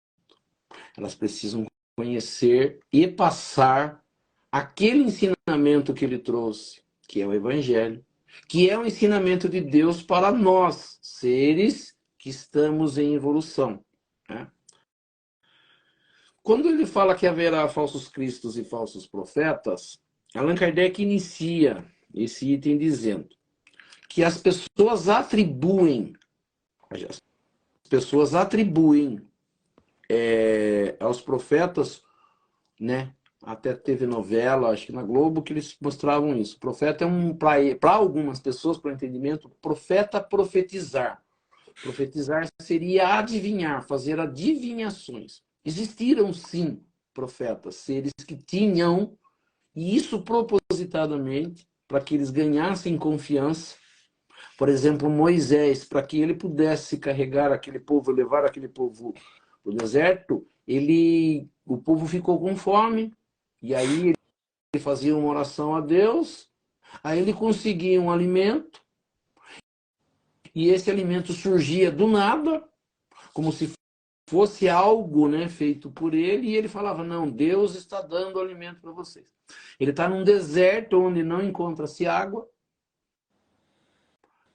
S2: Elas precisam conhecer e passar aquele ensinamento que ele trouxe, que é o Evangelho, que é o ensinamento de Deus para nós, seres que estamos em evolução, né? Quando ele fala que haverá falsos cristos e falsos profetas, Allan Kardec inicia esse item dizendo que as pessoas atribuem aos profetas, né? Até teve novela, acho que na Globo, que eles mostravam isso. Profeta é para algumas pessoas, para o entendimento, profeta profetizar. Profetizar seria adivinhar, fazer adivinhações. Existiram, sim, profetas, seres que tinham, e isso propositadamente, para que eles ganhassem confiança. Por exemplo, Moisés, para que ele pudesse carregar aquele povo, levar aquele povo para o deserto, o povo ficou com fome, e aí ele fazia uma oração a Deus, aí ele conseguia um alimento, e esse alimento surgia do nada, como se fosse algo, né, feito por ele, e ele falava, não, Deus está dando alimento para vocês. Ele está num deserto onde não encontra-se água,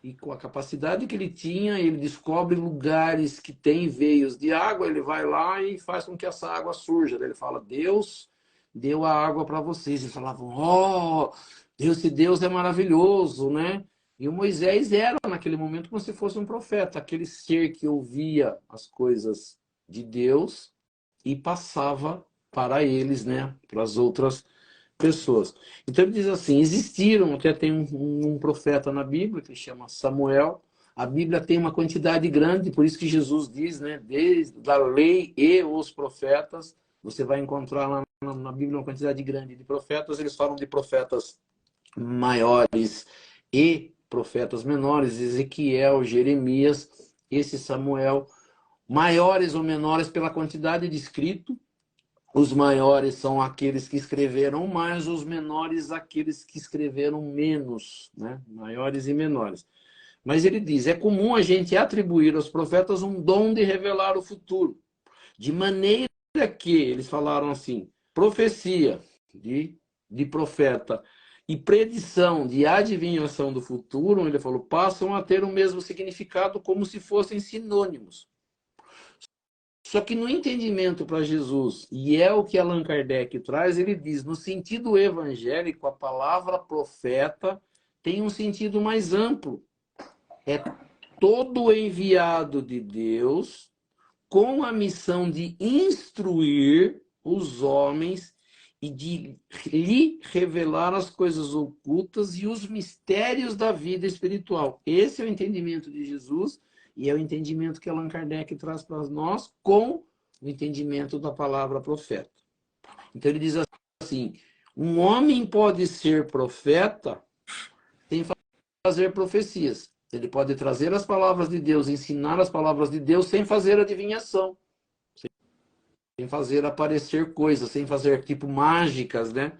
S2: e com a capacidade que ele tinha, ele descobre lugares que tem veios de água, ele vai lá e faz com que essa água surja. Ele fala, Deus deu a água para vocês. Eles falavam, oh, Deus é maravilhoso, né? E o Moisés era, naquele momento, como se fosse um profeta, aquele ser que ouvia as coisas de Deus e passava para eles, né? Para as outras pessoas. Então ele diz assim, existiram, até tem um profeta na Bíblia que chama Samuel. A Bíblia tem uma quantidade grande, por isso que Jesus diz, né, desde a lei e os profetas, você vai encontrar lá na Bíblia uma quantidade grande de profetas. Eles falam de profetas maiores e profetas menores, Ezequiel, Jeremias, esse Samuel, maiores ou menores pela quantidade de escrito. Os maiores são aqueles que escreveram mais, os menores aqueles que escreveram menos, né? Maiores e menores. Mas ele diz, é comum a gente atribuir aos profetas um dom de revelar o futuro, de maneira que, eles falaram assim, profecia de profeta e predição de adivinhação do futuro, ele falou, passam a ter o mesmo significado como se fossem sinônimos. Só que no entendimento para Jesus, e é o que Allan Kardec traz, ele diz, no sentido evangélico, a palavra profeta tem um sentido mais amplo. É todo enviado de Deus com a missão de instruir os homens e de lhe revelar as coisas ocultas e os mistérios da vida espiritual. Esse é o entendimento de Jesus e é o entendimento que Allan Kardec traz para nós com o entendimento da palavra profeta. Então ele diz assim, um homem pode ser profeta sem fazer profecias. Ele pode trazer as palavras de Deus, ensinar as palavras de Deus sem fazer adivinhação, sem fazer aparecer coisas, sem fazer tipo mágicas, né?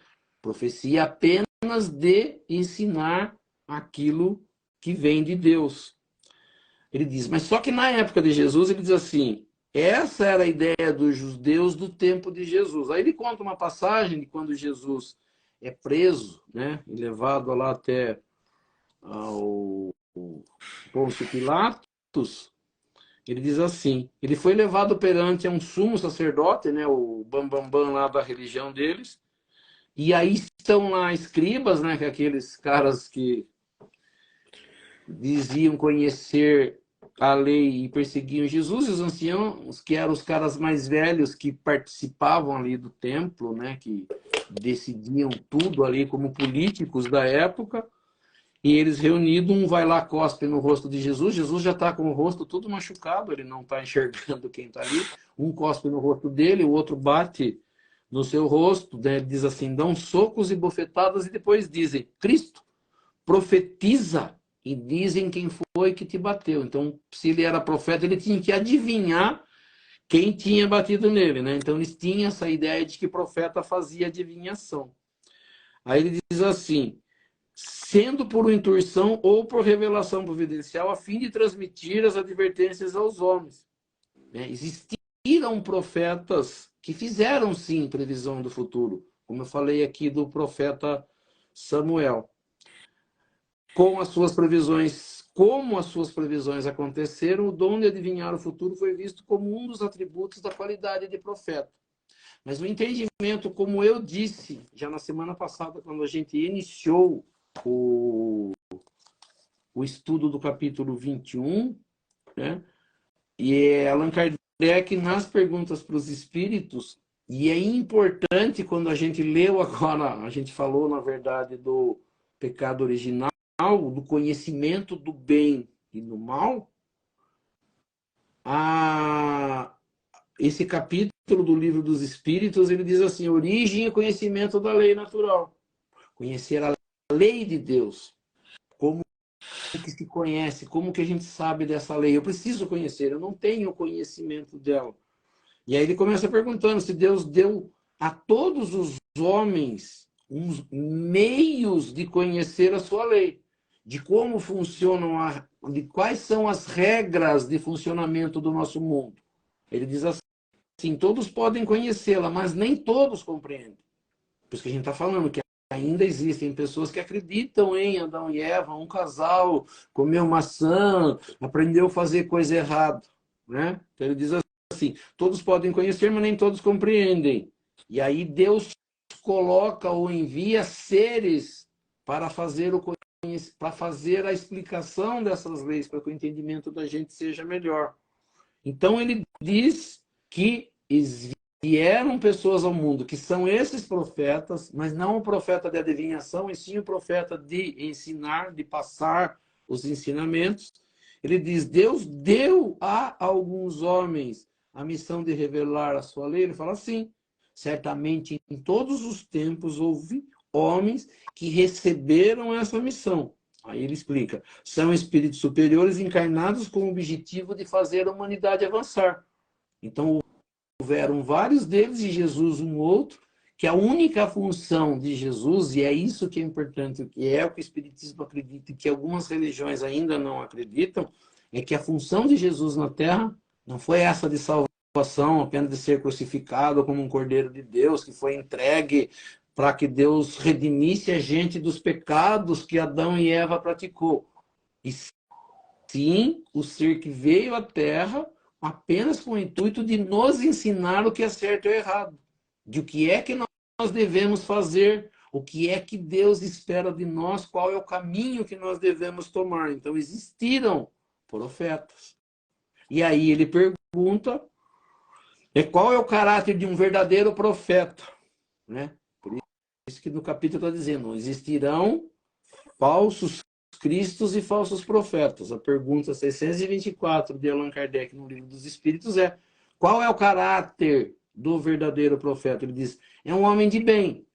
S2: Profecia apenas de ensinar aquilo que vem de Deus. Ele diz, mas só que na época de Jesus, ele diz assim, essa era a ideia dos judeus do tempo de Jesus. Aí ele conta uma passagem de quando Jesus é preso, né? E levado lá até ao Pôncio Pilatos, Ele diz assim, ele foi levado perante um sumo sacerdote, né, o bambambam lá da religião deles, e aí estão lá escribas, né, que é aqueles caras que diziam conhecer a lei e perseguiam Jesus, e os anciãos, que eram os caras mais velhos que participavam ali do templo, né, que decidiam tudo ali como políticos da época, e eles reunidos, um vai lá, cospe no rosto de Jesus, Jesus já está com o rosto todo machucado, ele não está enxergando quem está ali, um cospe no rosto dele, o outro bate no seu rosto, né, diz assim, dão socos e bofetadas, e depois dizem, Cristo, profetiza, e dizem quem foi que te bateu. Então, se ele era profeta, ele tinha que adivinhar quem tinha batido nele, né? Então, eles tinham essa ideia de que profeta fazia adivinhação. Aí ele diz assim, sendo por intuição ou por revelação providencial, a fim de transmitir as advertências aos homens. Né? Existiram profetas que fizeram, sim, previsão do futuro, como eu falei aqui do profeta Samuel. Com as suas previsões, como as suas previsões aconteceram, o dom de adivinhar o futuro foi visto como um dos atributos da qualidade de profeta. Mas o entendimento, como eu disse já na semana passada, quando a gente iniciou o estudo do capítulo 21, né? E Allan Kardec, nas perguntas para os espíritos, e é importante quando a gente leu agora, a gente falou, na verdade, do pecado original, do conhecimento do bem e do mal, esse capítulo do Livro dos Espíritos, ele diz assim, origem e conhecimento da lei natural. Conhecer a lei de Deus, como que se conhece, como que a gente sabe dessa lei. Eu preciso conhecer, eu não tenho conhecimento dela. E aí ele começa perguntando se Deus deu a todos os homens uns meios de conhecer a sua lei, de como funcionam, de quais são as regras de funcionamento do nosso mundo. Ele diz assim, todos podem conhecê-la, mas nem todos compreendem. Por isso que a gente está falando que ainda existem pessoas que acreditam em Adão e Eva, um casal comeu maçã, aprendeu a fazer coisa errada. Né? Então ele diz assim, todos podem conhecer, mas nem todos compreendem. E aí Deus coloca ou envia seres para fazer para fazer a explicação dessas leis, para que o entendimento da gente seja melhor. Então ele diz que vieram pessoas ao mundo que são esses profetas, mas não o profeta de adivinhação, e sim o profeta de ensinar, de passar os ensinamentos. Ele diz, Deus deu a alguns homens a missão de revelar a sua lei. Ele fala assim, certamente em todos os tempos houve homens que receberam essa missão. Aí ele explica, são espíritos superiores encarnados com o objetivo de fazer a humanidade avançar. Então, houveram vários deles e Jesus um outro, que a única função de Jesus, e é isso que é importante, que é o que o Espiritismo acredita e que algumas religiões ainda não acreditam, é que a função de Jesus na Terra não foi essa de salvação, apenas de ser crucificado como um Cordeiro de Deus, que foi entregue para que Deus redimisse a gente dos pecados que Adão e Eva praticou. E sim, o ser que veio à Terra apenas com o intuito de nos ensinar o que é certo e errado, de o que é que nós devemos fazer, o que é que Deus espera de nós, qual é o caminho que nós devemos tomar. Então, existiram profetas. E aí ele pergunta qual é o caráter de um verdadeiro profeta, né? Por isso que no capítulo está dizendo, existirão falsos cristos e falsos profetas. A pergunta 624 de Allan Kardec no Livro dos Espíritos é, qual é o caráter do verdadeiro profeta? Ele diz, é um homem de bem,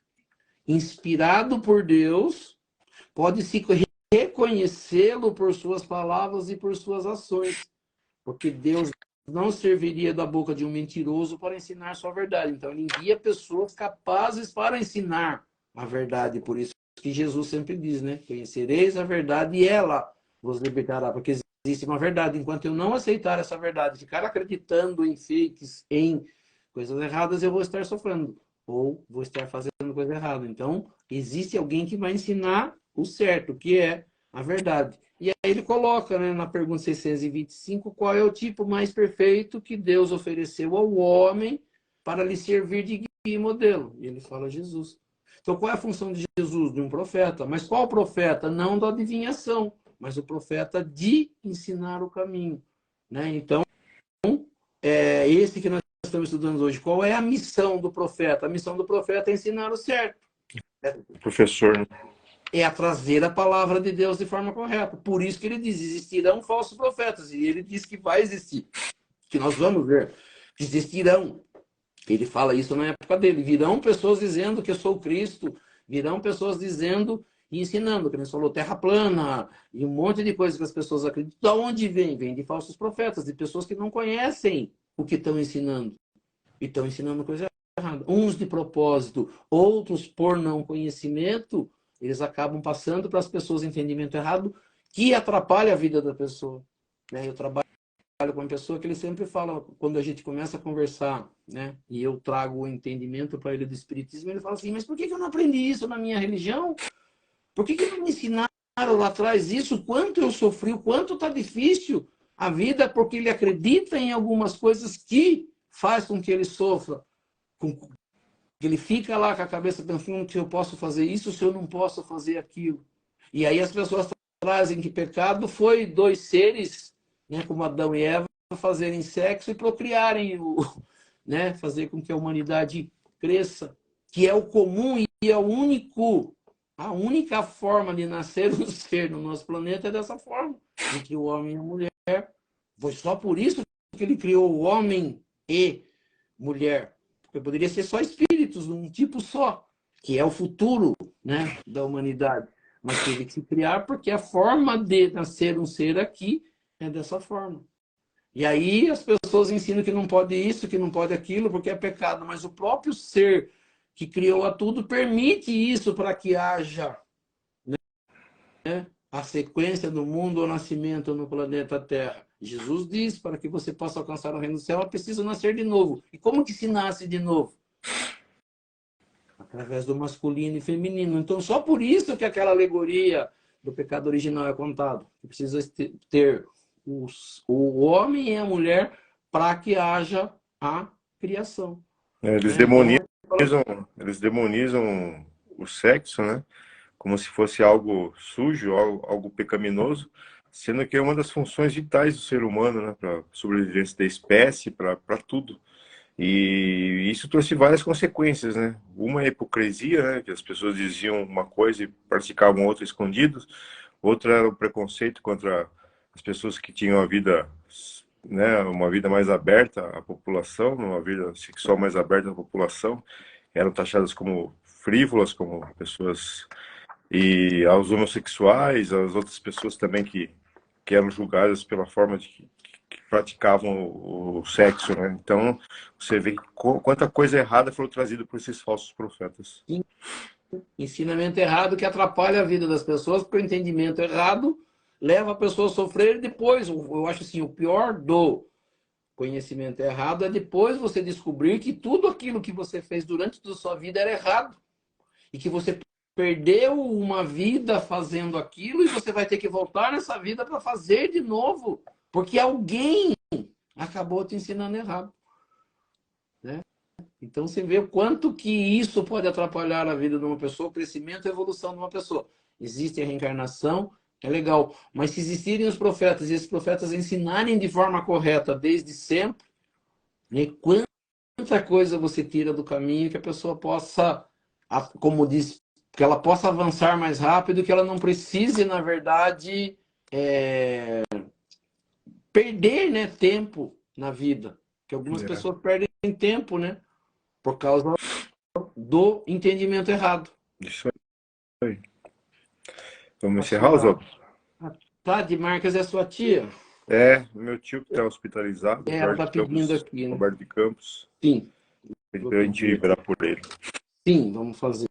S2: inspirado por Deus, pode-se reconhecê-lo por suas palavras e por suas ações, porque Deus não serviria da boca de um mentiroso para ensinar sua verdade. Então, ele envia pessoas capazes para ensinar a verdade. Por isso que Jesus sempre diz, né? Conhecereis a verdade e ela vos libertará. Porque existe uma verdade. Enquanto eu não aceitar essa verdade, ficar acreditando em fakes, em coisas erradas, eu vou estar sofrendo. Ou vou estar fazendo coisa errada. Então, existe alguém que vai ensinar o certo, que é a verdade. E aí ele coloca, né, na pergunta 625, qual é o tipo mais perfeito que Deus ofereceu ao homem para lhe servir de guia e modelo. E ele fala Jesus. Então, qual é a função de Jesus? De um profeta. Mas qual profeta? Não da adivinhação, mas o profeta de ensinar o caminho. Né? Então, é esse que nós estamos estudando hoje. Qual é a missão do profeta? A missão do profeta é ensinar o certo.
S1: Professor, né?
S2: É a trazer a palavra de Deus de forma correta. Por isso que ele diz, existirão falsos profetas. E ele diz que vai existir. Que nós vamos ver. Existirão. Ele fala isso na época dele. Virão pessoas dizendo que eu sou Cristo. Virão pessoas dizendo e ensinando. Que ele falou terra plana. E um monte de coisas que as pessoas acreditam. De onde vem? Vem de falsos profetas. De pessoas que não conhecem o que estão ensinando. E estão ensinando coisa errada. Uns de propósito, outros por não conhecimento. Eles acabam passando para as pessoas entendimento errado que atrapalha a vida da pessoa. Eu trabalho com uma pessoa que ele sempre fala, quando a gente começa a conversar, né, e eu trago o entendimento para ele do espiritismo, ele fala assim, mas por que eu não aprendi isso na minha religião? Por que não me ensinaram lá atrás isso? O quanto eu sofri, o quanto está difícil a vida, porque ele acredita em algumas coisas que faz com que ele sofra, ele fica lá com a cabeça pensando se eu posso fazer isso, se eu não posso fazer aquilo. E aí as pessoas trazem que pecado foi dois seres, né, como Adão e Eva, fazerem sexo e procriarem, né, fazer com que a humanidade cresça, que é o comum e é a única forma de nascer um ser no nosso planeta é dessa forma, entre o homem e a mulher. Foi só por isso que ele criou o homem e mulher. Porque poderia ser só espíritos, um tipo só, que é o futuro, né, da humanidade. Mas teve que se criar porque a forma de nascer um ser aqui é dessa forma. E aí as pessoas ensinam que não pode isso, que não pode aquilo, porque é pecado. Mas o próprio ser que criou a tudo permite isso para que haja, né, a sequência do mundo, o nascimento no planeta Terra. Jesus diz, para que você possa alcançar o reino do céu, é preciso nascer de novo. E como que se nasce de novo? Através do masculino e feminino. Então, só por isso que aquela alegoria do pecado original é contada. Precisa ter o homem e a mulher para que haja a criação.
S1: Eles
S2: Né? Então,
S1: eles demonizam o sexo, né? Como se fosse algo sujo, algo pecaminoso, sendo que é uma das funções vitais do ser humano, né? Para a sobrevivência da espécie, para tudo. E isso trouxe várias consequências, né? Uma é a hipocrisia, né? Que as pessoas diziam uma coisa e praticavam outra escondidos. Outra era o preconceito contra as pessoas que tinham a vida, né? Uma vida mais aberta à população, uma vida sexual mais aberta à população. Eram taxadas como frívolas, como pessoas... E aos homossexuais, às outras pessoas também que eram julgadas pela forma que praticavam o sexo, né? Então, você vê quanta coisa errada foi trazida por esses falsos profetas.
S2: ensinamento errado que atrapalha a vida das pessoas, porque o entendimento errado leva a pessoa a sofrer depois. Eu acho assim, o pior do conhecimento errado é depois você descobrir que tudo aquilo que você fez durante toda a sua vida era errado. E que você perdeu uma vida fazendo aquilo e você vai ter que voltar nessa vida para fazer de novo. Porque alguém acabou te ensinando errado. Né? Então você vê o quanto que isso pode atrapalhar a vida de uma pessoa, o crescimento e a evolução de uma pessoa. Existe a reencarnação, é legal. Mas se existirem os profetas e esses profetas ensinarem de forma correta desde sempre, né, quanta coisa você tira do caminho que a pessoa possa, como diz, que ela possa avançar mais rápido, que ela não precise, na verdade, perder, né, tempo na vida. Que algumas pessoas perdem tempo, né, por causa do entendimento errado.
S1: Isso aí. Vamos encerrar, Zé?
S2: A Tade Marques é sua tia?
S1: É, meu tio que está hospitalizado,
S2: Ela está pedindo aqui, né?
S1: Roberto de Campos.
S2: Sim.
S1: Pediu para a gente liberar por ele.
S2: Sim, vamos fazer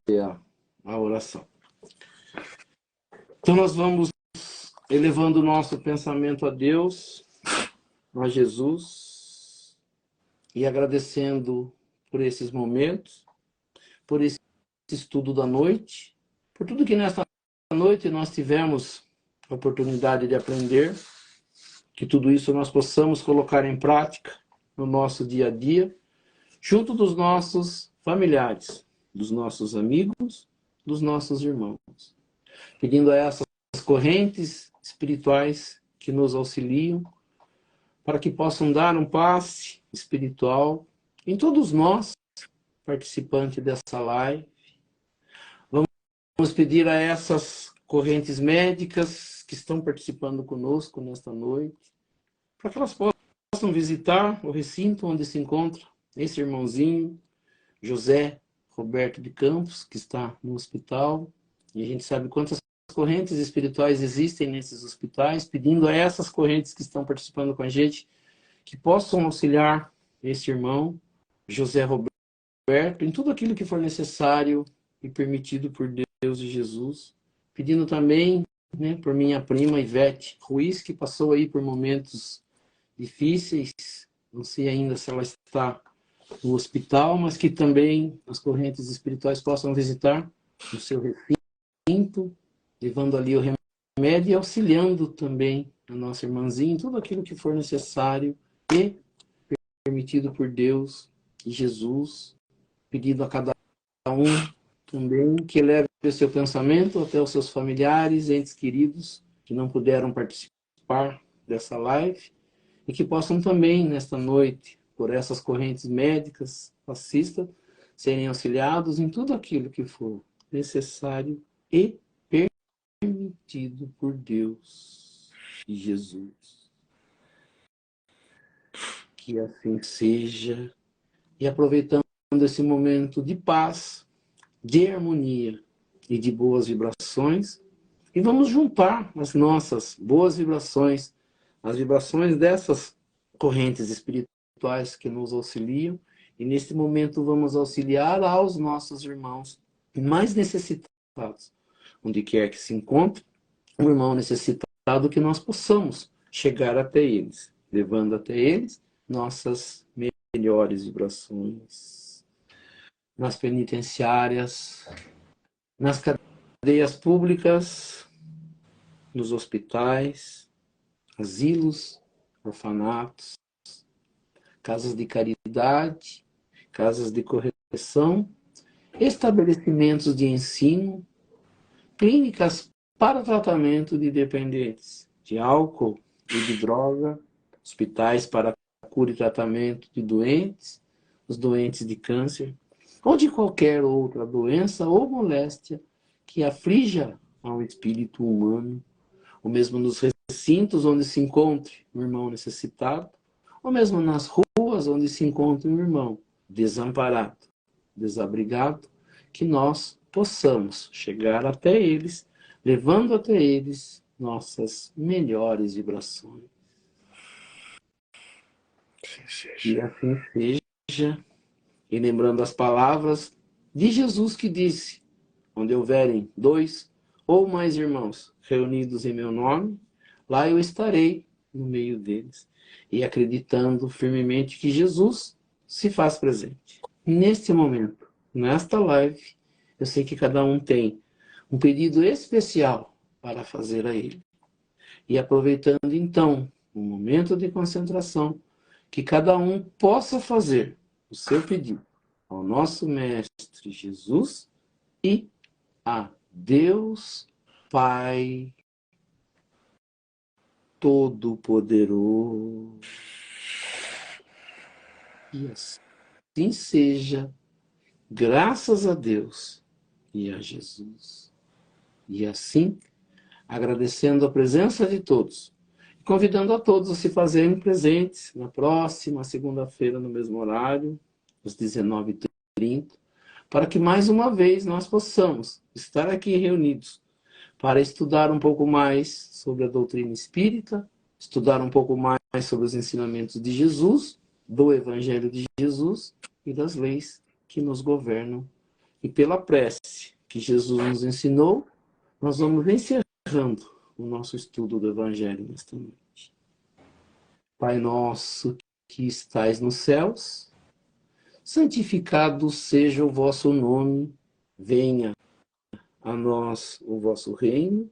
S2: a oração. Então nós vamos elevando o nosso pensamento a Deus, a Jesus, e agradecendo por esses momentos, por esse estudo da noite, por tudo que nesta noite nós tivemos a oportunidade de aprender, que tudo isso nós possamos colocar em prática no nosso dia a dia, junto dos nossos familiares, dos nossos amigos, dos nossos irmãos. Pedindo a essas correntes espirituais que nos auxiliam, para que possam dar um passe espiritual em todos nós, participantes dessa live. Vamos pedir a essas correntes médicas que estão participando conosco nesta noite, para que elas possam visitar o recinto onde se encontra esse irmãozinho, José Roberto de Campos, que está no hospital. E a gente sabe quantas correntes espirituais existem nesses hospitais, pedindo a essas correntes que estão participando com a gente, que possam auxiliar esse irmão, José Roberto, em tudo aquilo que for necessário e permitido por Deus e Jesus. Pedindo também, né, por minha prima Ivete Ruiz, que passou aí por momentos difíceis, não sei ainda se ela está no hospital, mas que também as correntes espirituais possam visitar no seu recinto, levando ali o remédio e auxiliando também a nossa irmãzinha em tudo aquilo que for necessário e permitido por Deus e Jesus, pedindo a cada um também que leve o seu pensamento até os seus familiares, entes queridos, que não puderam participar dessa live, e que possam também, nesta noite, por essas correntes médicas, fascistas, serem auxiliados em tudo aquilo que for necessário e permitido por Deus e Jesus. Que assim seja. E aproveitando esse momento de paz, de harmonia e de boas vibrações, e vamos juntar as nossas boas vibrações, as vibrações dessas correntes espirituais que nos auxiliam, e neste momento vamos auxiliar aos nossos irmãos mais necessitados, onde quer que se encontre um irmão necessitado, que nós possamos chegar até eles, levando até eles nossas melhores vibrações. Nas penitenciárias, nas cadeias públicas, nos hospitais, asilos, orfanatos, casas de caridade, casas de correção, estabelecimentos de ensino, clínicas para tratamento de dependentes de álcool e de droga, hospitais para cura e tratamento de doentes, os doentes de câncer, ou de qualquer outra doença ou moléstia que aflija ao espírito humano, ou mesmo nos recintos onde se encontre um irmão necessitado, ou mesmo nas ruas onde se encontre um irmão desamparado, desabrigado, que nós possamos chegar até eles, levando até eles nossas melhores vibrações. E assim seja, e lembrando as palavras de Jesus que disse: onde houverem 2 ou mais irmãos reunidos em meu nome, lá eu estarei no meio deles. E acreditando firmemente que Jesus se faz presente. Neste momento, nesta live, eu sei que cada um tem um pedido especial para fazer a Ele. E aproveitando então um momento de concentração, que cada um possa fazer o seu pedido ao nosso Mestre Jesus e a Deus Pai Todo-Poderoso. E assim seja, graças a Deus e a Jesus. E assim, agradecendo a presença de todos, convidando a todos a se fazerem presentes na próxima segunda-feira, no mesmo horário, às 19h30, para que mais uma vez nós possamos estar aqui reunidos para estudar um pouco mais sobre a doutrina espírita, estudar um pouco mais sobre os ensinamentos de Jesus, do Evangelho de Jesus e das leis que nos governam. E pela prece que Jesus nos ensinou, nós vamos encerrando o nosso estudo do Evangelho nesta noite. Pai nosso que estais nos céus, santificado seja o vosso nome, venha a nós o vosso reino,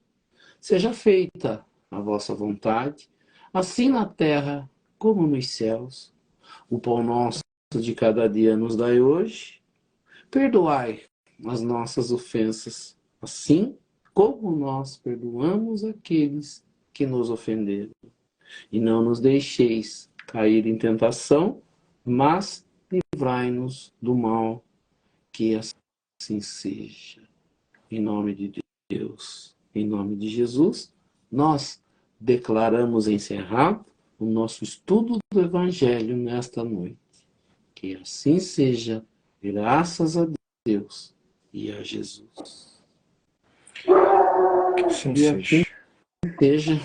S2: Seja feita a vossa vontade, assim na terra como nos céus. O pão nosso de cada dia nos dai hoje. Perdoai as nossas ofensas, assim como nós perdoamos aqueles que nos ofenderam. E não nos deixeis cair em tentação, mas livrai-nos do mal, que assim seja. Em nome de Deus, em nome de Jesus, nós declaramos encerrado o nosso estudo do Evangelho nesta noite. Que assim seja, graças a Deus e a Jesus.
S1: Que assim
S2: E assim
S1: seja.
S2: seja.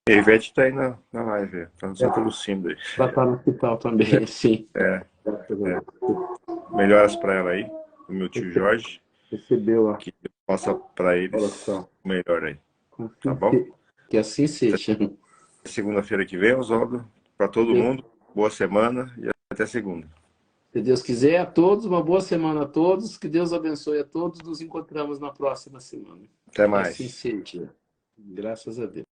S1: E a Ivete está aí na live, está no Santo Lucindo aí.
S2: Ela está no hospital também, sim.
S1: É, melhoras para ela aí, do meu tio Jorge,
S2: Recebeu a
S1: que possa para eles
S2: oração.
S1: o melhor aí, tá bom?
S2: Que assim seja.
S1: Segunda-feira que vem, Oswaldo, para todo mundo, boa semana e até segunda.
S2: Se Deus quiser, a todos, uma boa semana a todos, que Deus abençoe a todos, nos encontramos na próxima semana.
S1: Até
S2: Que assim
S1: mais.
S2: seja. Graças a Deus.